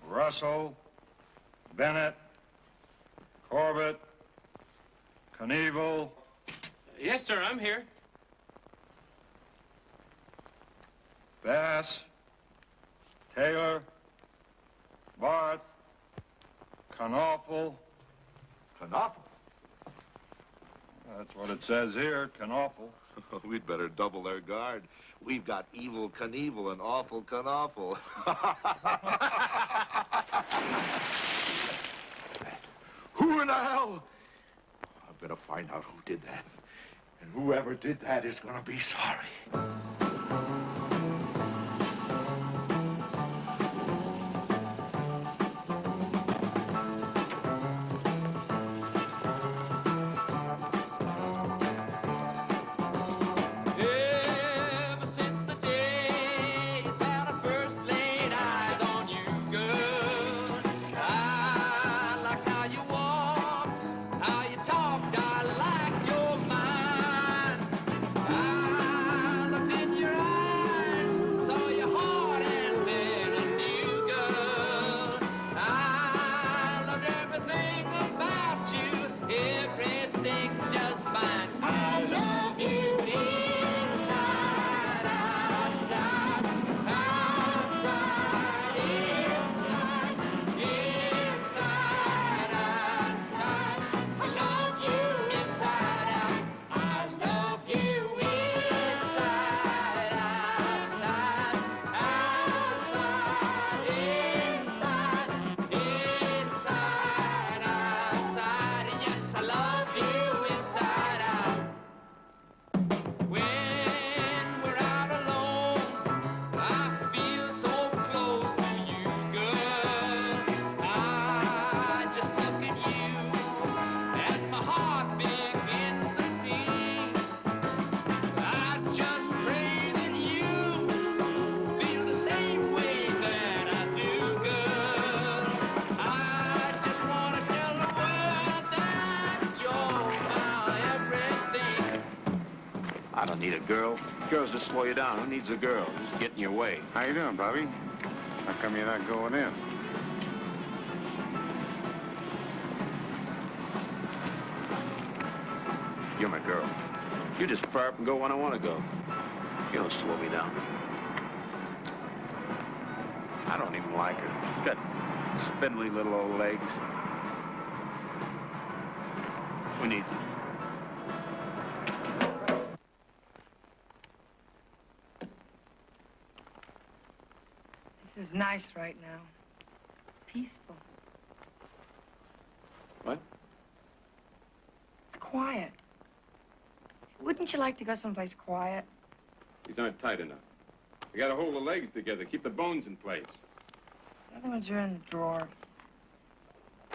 Russell, Bennett, Corbett, Knievel. Yes, sir, I'm here. Bass, Taylor, Barth, Knaufel. Knaufel? That's what it says here, Knaufel. We'd better double their guard. We've got Evel Knievel and awful Knaufel. Who in the hell? I'm gonna find out who did that. And whoever did that is gonna be sorry. Looked in I don't need a girl. Girls just slow you down. Who needs a girl? Just get in your way. How you doing, Bobby? How come you're not going in? You're my girl. You just fire up and go when I want to go. You don't slow me down. I don't even like her. She's got spindly little old legs. Who needs it? This is nice right now. Peaceful. What? It's quiet. Wouldn't you like to go someplace quiet? These aren't tight enough. You gotta hold the legs together, keep the bones in place. The other ones are in the drawer.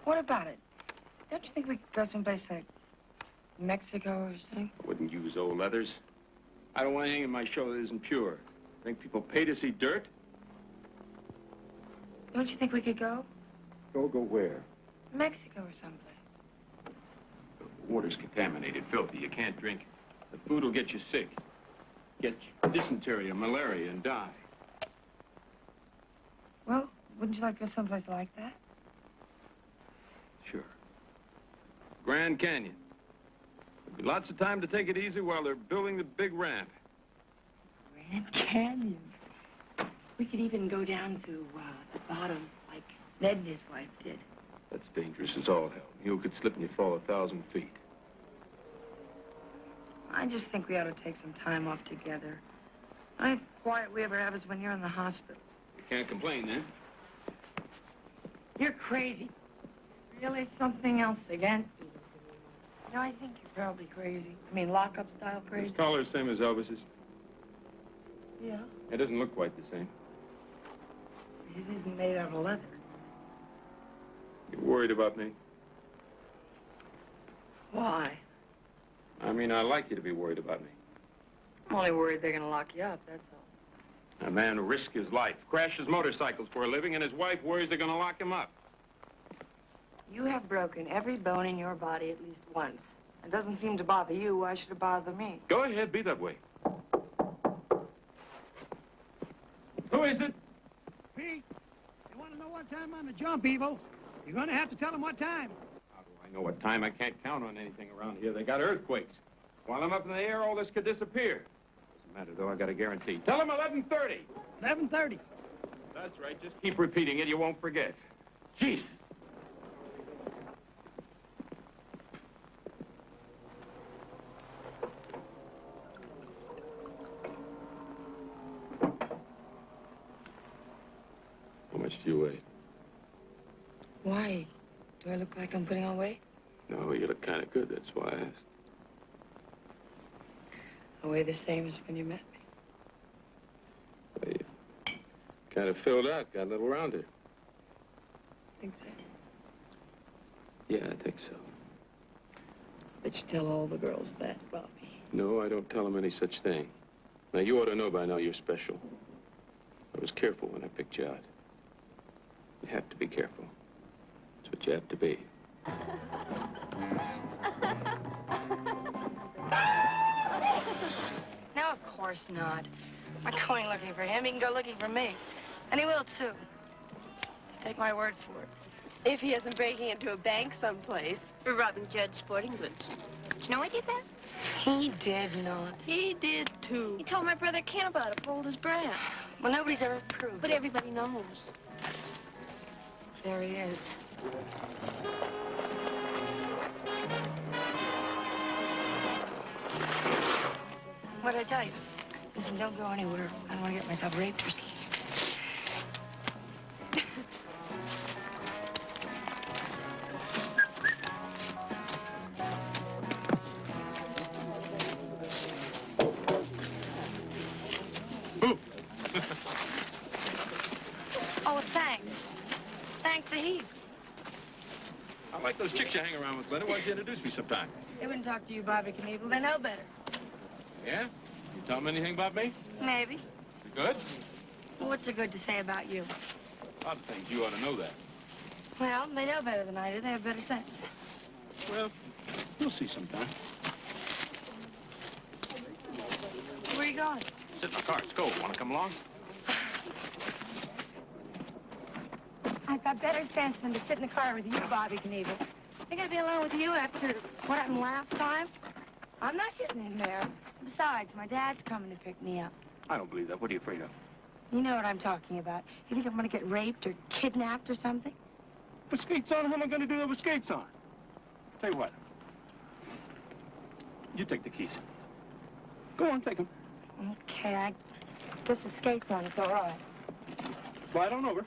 What about it? Don't you think we could go someplace like Mexico or something? I wouldn't use old leathers. I don't want anything in my show that isn't pure. Think people pay to see dirt? Don't you think we could go? Go where? Mexico or someplace. The water's contaminated, filthy. You can't drink. The food will get you sick. Get dysentery or malaria and die. Well, wouldn't you like to go someplace like that? Sure. Grand Canyon. There'll be lots of time to take it easy while they're building the big ramp. Grand Canyon. We could even go down to the bottom, like Ned and his wife did. That's dangerous as all hell. You could slip and you fall 1,000 feet. I just think we ought to take some time off together. The only quiet we ever have is when you're in the hospital. You can't complain, then. You're crazy. Really something else against me. No, I think you're probably crazy. I mean, lockup style crazy. His collar's the same as Elvis's. Yeah. It doesn't look quite the same. His isn't made out of leather. You worried about me? Why? I mean, I like you to be worried about me. I'm only worried they're gonna lock you up, that's all. A man who risks his life, crashes motorcycles for a living, and his wife worries they're gonna lock him up. You have broken every bone in your body at least once. It doesn't seem to bother you. Why should it bother me? Go ahead, be that way. Who is it? Pete, you want to know what time on the jump, Evel? You're going to have to tell them what time. How do I know what time? I can't count on anything around here. They got earthquakes. While I'm up in the air, all this could disappear. Doesn't matter, though. I got a guarantee. Tell them 11:30. 11:30. That's right. Just keep repeating it. You won't forget. Jesus. How much do you weigh? Why? Do I look like I'm putting on weight? No, you look kind of good. That's why I asked. I weigh the same as when you met me. Well, you kind of filled out, got a little rounder. Think so? Yeah, I think so. But you tell all the girls that about me. No, I don't tell them any such thing. Now, you ought to know by now you're special. I was careful when I picked you out. You have to be careful. That's what you have to be. No, of course not. I'm not going looking for him. He can go looking for me. And he will, too. Take my word for it. If he isn't breaking into a bank someplace. For robbing Judd's sporting goods. Did you know I did that? He did not. He did, too. He told my brother Ken about it, fold his brand. Well, nobody's ever proved But it. everybody knows. There he is. What did I tell you? Listen, don't go anywhere. I don't want to get myself raped or something. Oh, thanks. Thanks a heap. I like those chicks you hang around with, Glenda. Why don't you introduce me sometime? They wouldn't talk to you, Bobby Knievel. They know better. Yeah? You tell them anything about me? Maybe. You good? Well, what's so good to say about you? A lot of things. You ought to know that. Well, they know better than I do. They have better sense. Well, you'll see sometime. going? Sit in the car. It's cold. Want to come along? I've got better sense than to sit in the car with you, Bobby Knievel. Think I'd be alone with you after what happened last time? I'm not getting in there. Besides, my dad's coming to pick me up. I don't believe that. What are you afraid of? You know what I'm talking about. You think I'm going to get raped or kidnapped or something? With skates on? How am I going to do that with skates on? Tell you what. You take the keys. Go on, take them. Okay, I guess with skates on, it's all right. Slide on over.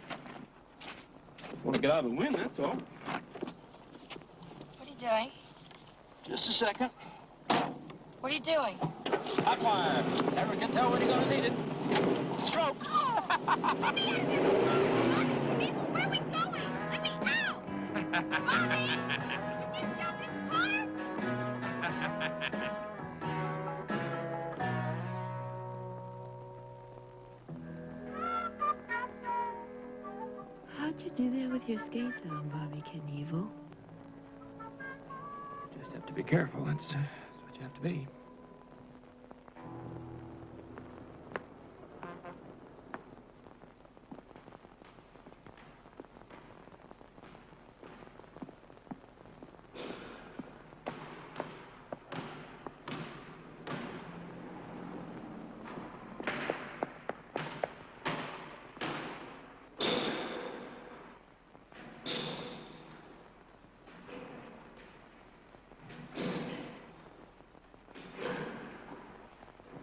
Want to get out and win, that's all. What are you doing? Just a second. What are you doing? Hot fire. Never can tell when you're going to need it. Stroke. Where are we going? Let me out! Mommy! Did you stop this car? How'd you do that with your skates on, Bobby Knievel? Just have to be careful. That's what you have to be.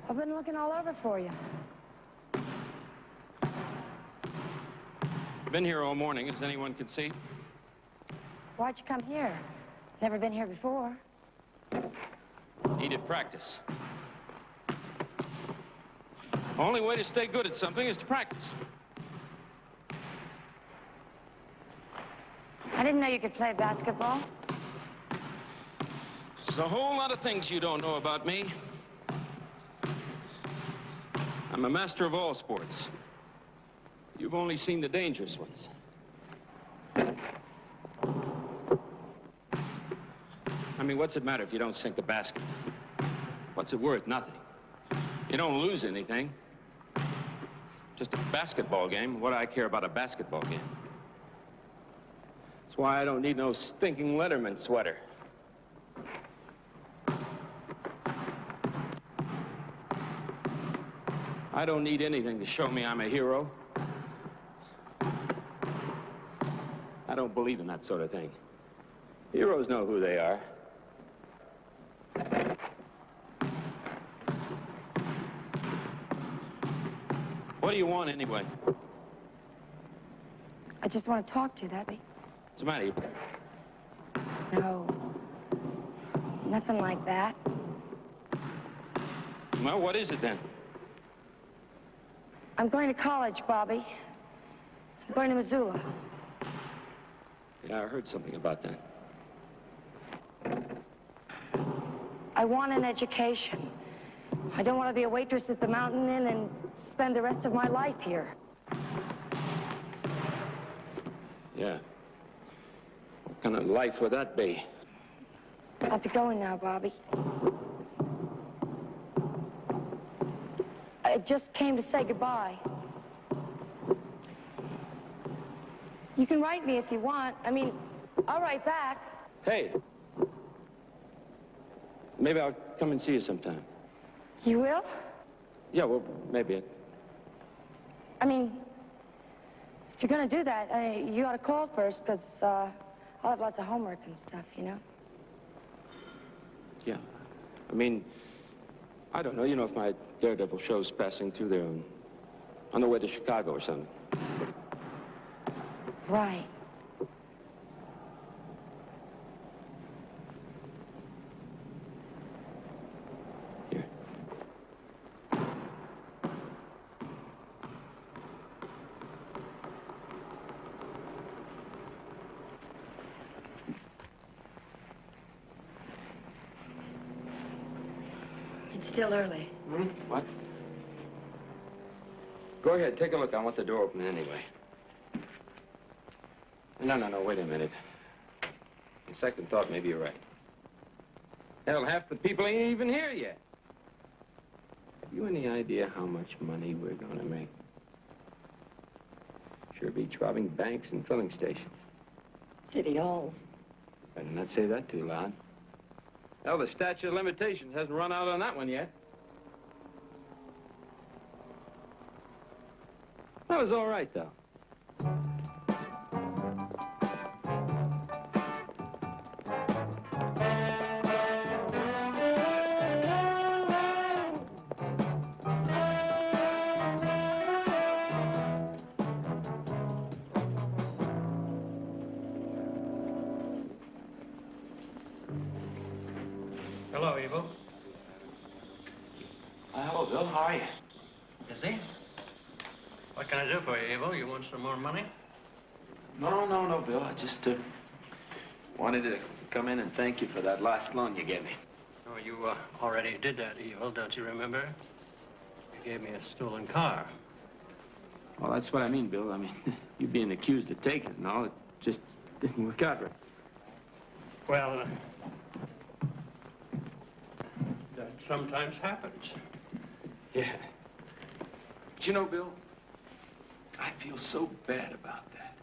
I've been looking all over for you. I've been here all morning, as anyone can see. Why'd you come here? Never been here before. Needed practice. Only way to stay good at something is to practice. I didn't know you could play basketball. There's a whole lot of things you don't know about me. I'm a master of all sports. You've only seen the dangerous ones. I mean, what's it matter if you don't sink a basket? What's it worth? Nothing. You don't lose anything. Just a basketball game. What do I care about a basketball game? That's why I don't need no stinking Letterman sweater. I don't need anything to show me I'm a hero. I don't believe in that sort of thing. Heroes know who they are. What do you want, anyway? I just want to talk to you, that'd be... What's the matter? No. Nothing like that. Well, what is it, then? I'm going to college, Bobby. I'm going to Missoula. Yeah, I heard something about that. I want an education. I don't want to be a waitress at the Mountain Inn and spend the rest of my life here. Yeah. What kind of life would that be? I have to go now, Bobby. I just came to say goodbye. You can write me if you want. I mean, I'll write back. Hey. Maybe I'll come and see you sometime. You will? Yeah, well, maybe. I mean, if you're going to do that, you ought to call first, because I'll have lots of homework and stuff, you know? Yeah. I mean, I don't know, you know, if my Daredevil show's passing through there on the way to Chicago or something. Right. Here. It's still early. Hmm? What? Go ahead, take a look. I want the door open anyway. No, wait a minute. On second thought, maybe you're right. Hell, half the people ain't even here yet. You any idea how much money we're going to make? Sure beats robbing banks and filling stations. City Hall. Better not say that too loud. Hell, the statute of limitations hasn't run out on that one yet. That was all right, though. Hello, Evel. Hello, Bill. How are you? Busy? What can I do for you, Evel? You want some more money? No, Bill. I just wanted to come in and thank you for that last loan you gave me. Oh, you already did that, Evel, don't you remember? You gave me a stolen car. Well, that's what I mean, Bill. I mean, you being accused of taking it and all, it just didn't work out right. Well, that sometimes happens. Yeah. But you know, Bill, I feel so bad about that.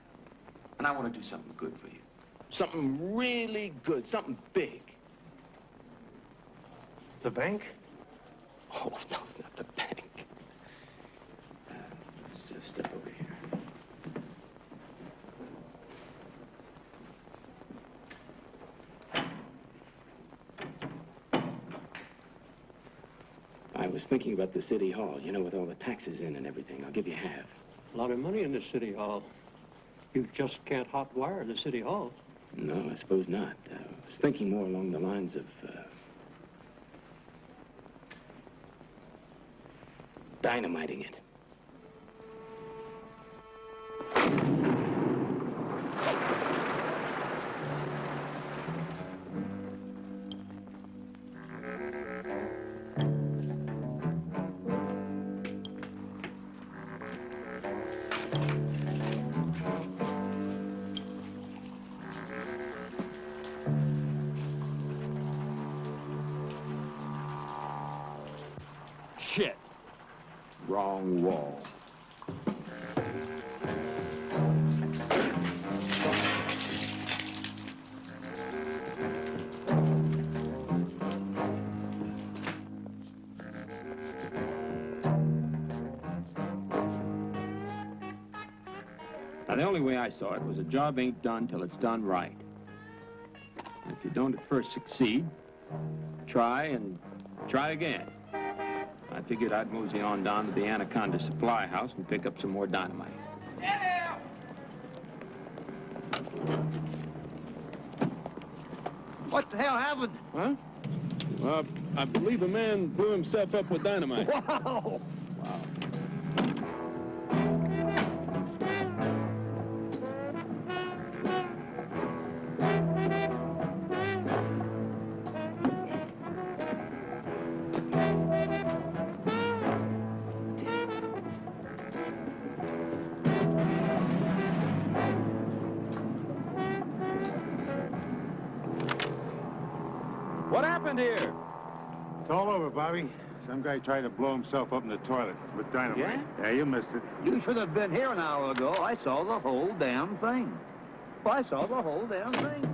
And I want to do something good for you. Something really good, something big. The bank? Oh, no, not the bank. Let's just step over here. I was thinking about the city hall, you know, with all the taxes in and everything. I'll give you half. A lot of money in the city hall. You just can't hot wire the city hall. No, I suppose not. I was thinking more along the lines of, dynamiting it. Shit. Wrong wall. Now, the only way I saw it was a job ain't done till it's done right. And if you don't at first succeed, try and try again. I figured I'd mosey on down to the Anaconda supply house and pick up some more dynamite. What the hell happened? Huh? I believe a man blew himself up with dynamite. Wow! What happened here? It's all over, Bobby. Some guy tried to blow himself up in the toilet with dynamite. Yeah, you missed it. You should have been here an hour ago. I saw the whole damn thing. I saw the whole damn thing.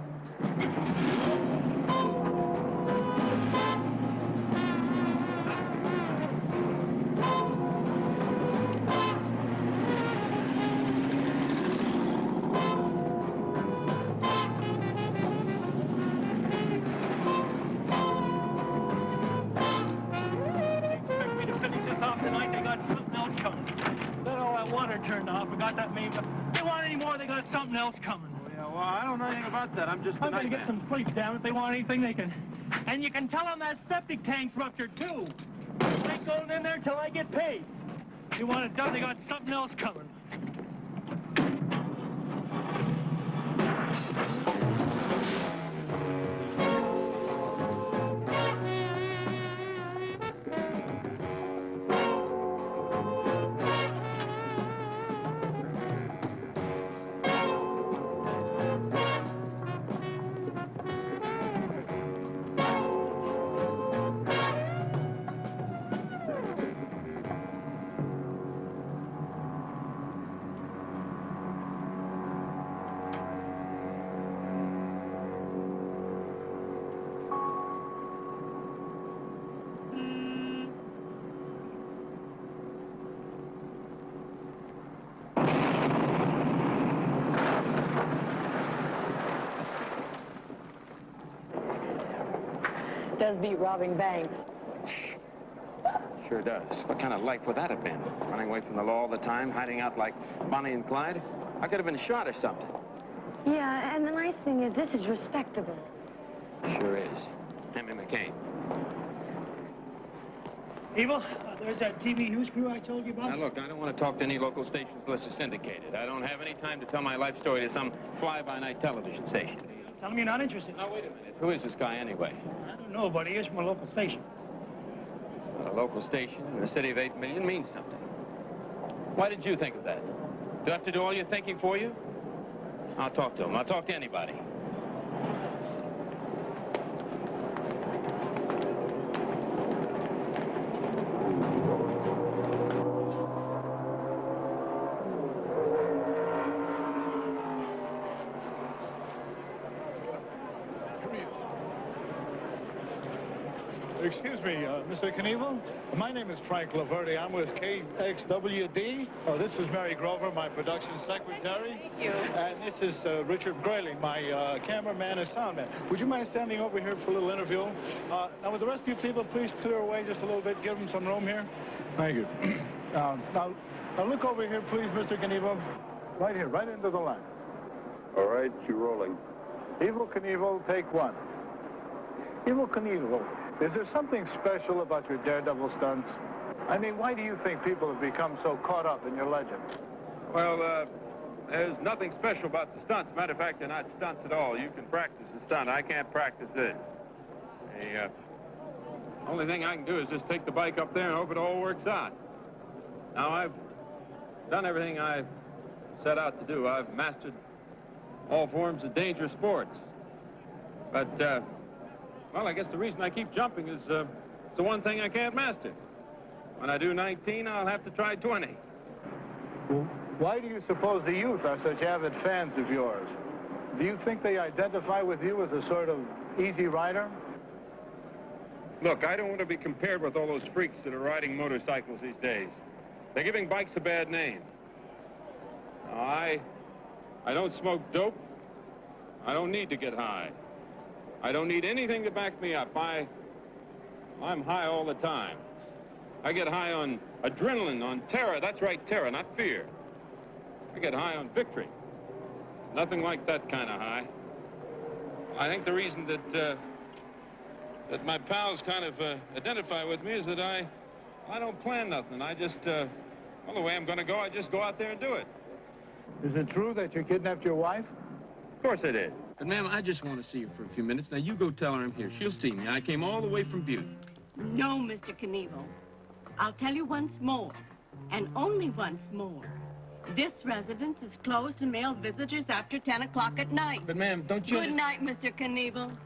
I'm gonna get some sleep, damn it. If they want anything, they can. And you can tell them that septic tank's ruptured, too. I ain't going in there till I get paid. If you want it done, they got something else coming. does beat robbing banks. Sure does. What kind of life would that have been? Running away from the law all the time, hiding out like Bonnie and Clyde? I could have been shot or something. Yeah, and the nice thing is, this is respectable. Sure is. Henry McCain. Evel, there's that TV news crew I told you about. Now, look, I don't want to talk to any local stations unless they're syndicated. I don't have any time to tell my life story to some fly-by-night television station. Tell them you're not interested. Now, wait a minute. Who is this guy, anyway? I don't know, but he is from a local station. Well, a local station in a city of 8 million means something. Why did you think of that? Do I have to do all your thinking for you? I'll talk to him. I'll talk to anybody. Excuse me, Mr. Knievel. My name is Frank Laverty. I'm with KXWD. Oh, this is Mary Grover, my production secretary. Thank you. And this is Richard Grayling, my cameraman and soundman. Would you mind standing over here for a little interview? Now, would the rest of you people please clear away just a little bit, give them some room here? Thank you. Now, look over here, please, Mr. Knievel. Right here, right into the line. All right, you're rolling. Evel Knievel, take one. Evel Knievel, is there something special about your daredevil stunts? I mean, why do you think people have become so caught up in your legend? Well, there's nothing special about the stunts. Matter of fact, they're not stunts at all. You can practice a stunt. I can't practice this. The only thing I can do is just take the bike up there and hope it all works out. Now, I've done everything I set out to do. I've mastered all forms of dangerous sports. But, well, I guess the reason I keep jumping is it's the one thing I can't master. When I do 19, I'll have to try 20. Well, why do you suppose the youth are such avid fans of yours? Do you think they identify with you as a sort of easy rider? Look, I don't want to be compared with all those freaks that are riding motorcycles these days. They're giving bikes a bad name. Now, I don't smoke dope. I don't need to get high. I don't need anything to back me up. I'm high all the time. I get high on adrenaline, on terror. That's right, terror, not fear. I get high on victory. Nothing like that kind of high. I think the reason that my pals kind of identify with me is that I don't plan nothing. I just, well, the way I'm going to go, I just go out there and do it. Is it true that you kidnapped your wife? Of course I did. But, ma'am, I just want to see her for a few minutes. Now, you go tell her I'm here. She'll see me. I came all the way from Butte. No, Mr. Knievel. I'll tell you once more, and only once more. This residence is closed to male visitors after 10 o'clock at night. But, ma'am, don't you... Good night, Mr. Knievel.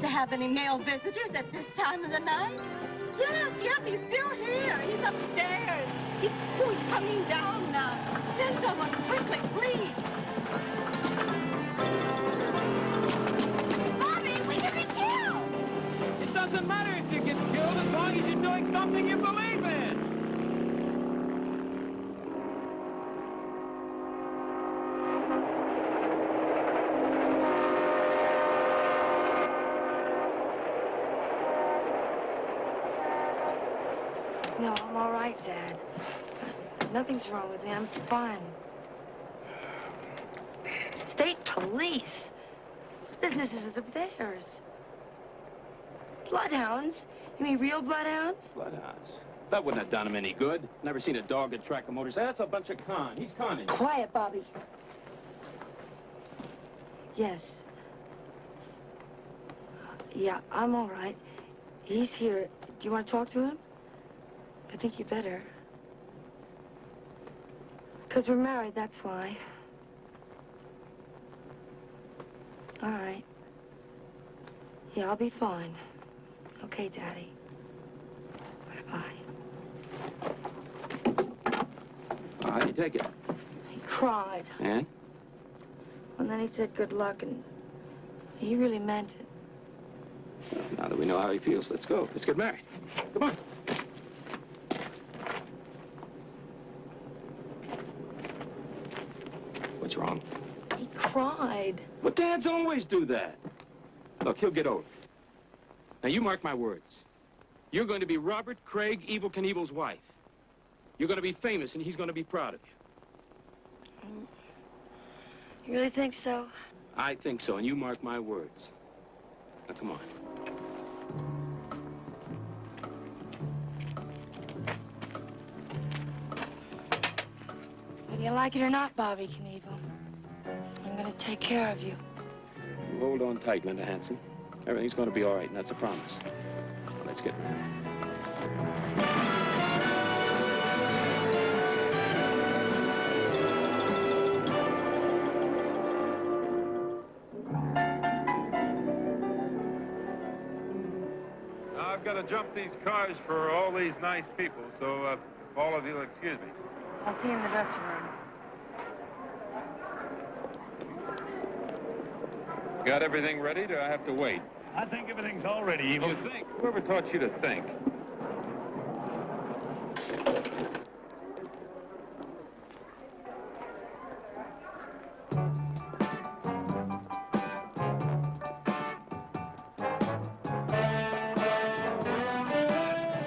To have any male visitors at this time of the night? Yes, he's still here. He's upstairs. He's coming down now. Send someone quickly, please. Bobby, we can be killed. It doesn't matter if you get killed as long as you're doing something you believe in. No, I'm all right, Dad. Nothing's wrong with me. I'm fine. State police? What business is it of theirs? Bloodhounds? You mean real bloodhounds? Bloodhounds. That wouldn't have done him any good. Never seen a dog at track a motorcycle. That's a bunch of con. He's conning. Quiet, Bobby. Yes. Yeah, I'm all right. He's here. Do you want to talk to him? I think you better. Because we're married, that's why. All right. Yeah, I'll be fine. Okay, Daddy. Bye-bye. How'd you take it? He cried. And? And then he said good luck, and he really meant it. Well, now that we know how he feels, let's go. Let's get married. Come on. What's wrong? He cried. Well, dads always do that. Look, he'll get over it. Now, you mark my words. You're going to be Robert Craig, Evel Knievel's wife. You're going to be famous, and he's going to be proud of you. You really think so? I think so, and you mark my words. Now, come on. Whether you like it or not, Bobby Knievel, I'm going to take care of you. You hold on tight, Linda Hanson. Everything's going to be all right, and that's a promise. Now, let's get married. I've got to jump these cars for all these nice people, so if all of you will excuse me. I'll see you in the dressing room. Got everything ready? Do I have to wait? I think everything's all ready, Evel. You think? Whoever taught you to think?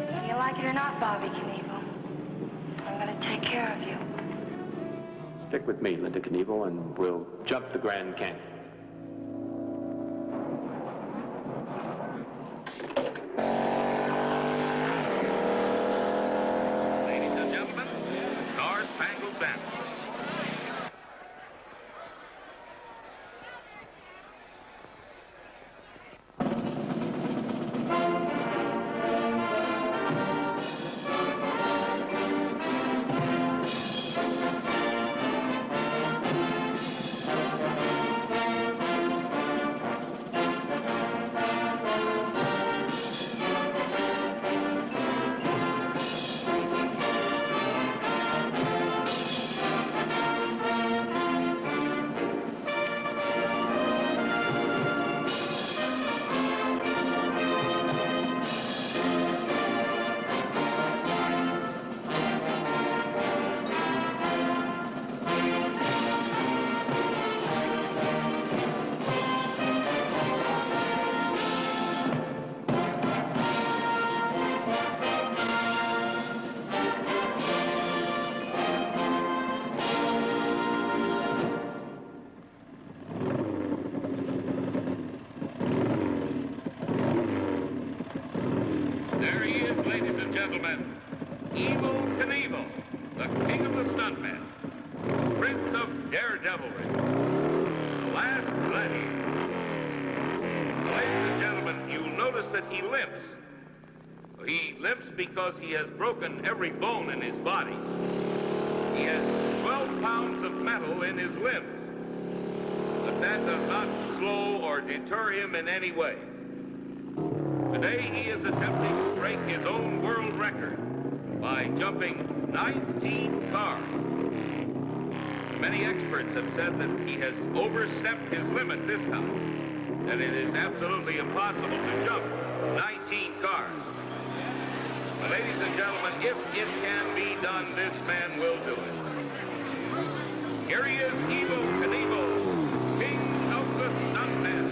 Whether you like it or not, Bobby Knievel, I'm going to take care of you. Stick with me, Linda Knievel, and we'll jump the Grand Canyon. Ladies and gentlemen, Star Spangled Banner. There he is, ladies and gentlemen. Evel Knievel, the king of the stuntmen, prince of daredevilry, the last gladiator. Ladies and gentlemen, you'll notice that he limps. He limps because he has broken every bone in his body. He has 12 pounds of metal in his limbs. But that does not slow or deter him in any way. Today he is attempting to break his own world record by jumping 19 cars. Many experts have said that he has overstepped his limit this time, that it is absolutely impossible to jump 19 cars. But ladies and gentlemen, if it can be done, this man will do it. Here he is, Evel Knievel, king of the stuntmen.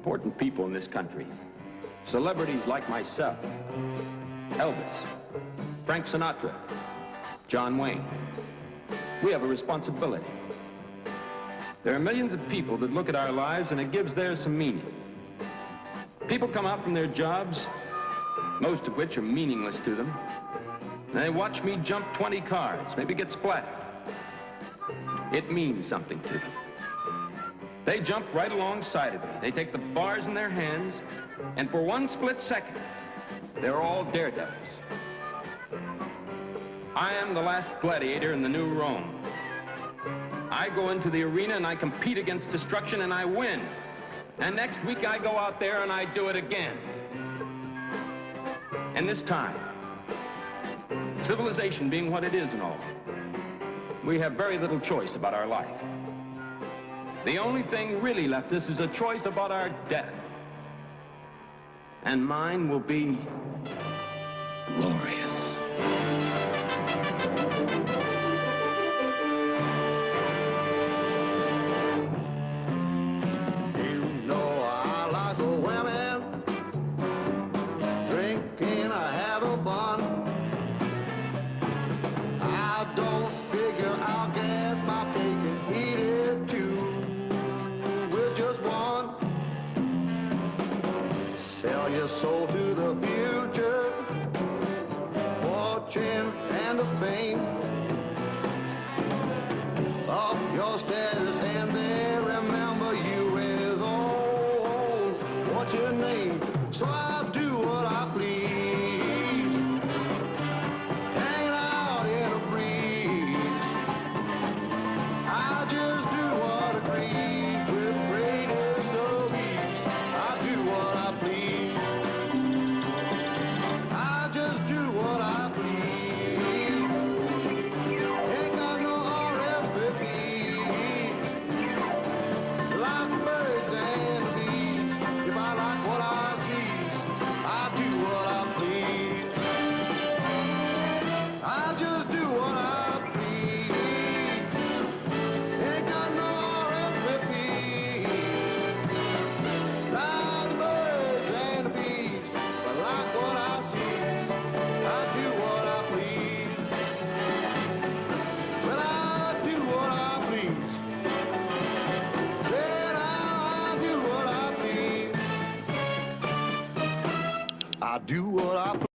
important people in this country. Celebrities like myself, Elvis, Frank Sinatra, John Wayne. We have a responsibility. There are millions of people that look at our lives and it gives theirs some meaning. People come out from their jobs, most of which are meaningless to them, and they watch me jump 20 cars, maybe get splattered. It means something to them. They jump right alongside of me. They take the bars in their hands, and for one split second, they're all daredevils. I am the last gladiator in the new Rome. I go into the arena and I compete against destruction and I win. And next week I go out there and I do it again. And this time, civilization being what it is and all, we have very little choice about our life. The only thing really left us is a choice about our death. And mine will be glorious. I do what I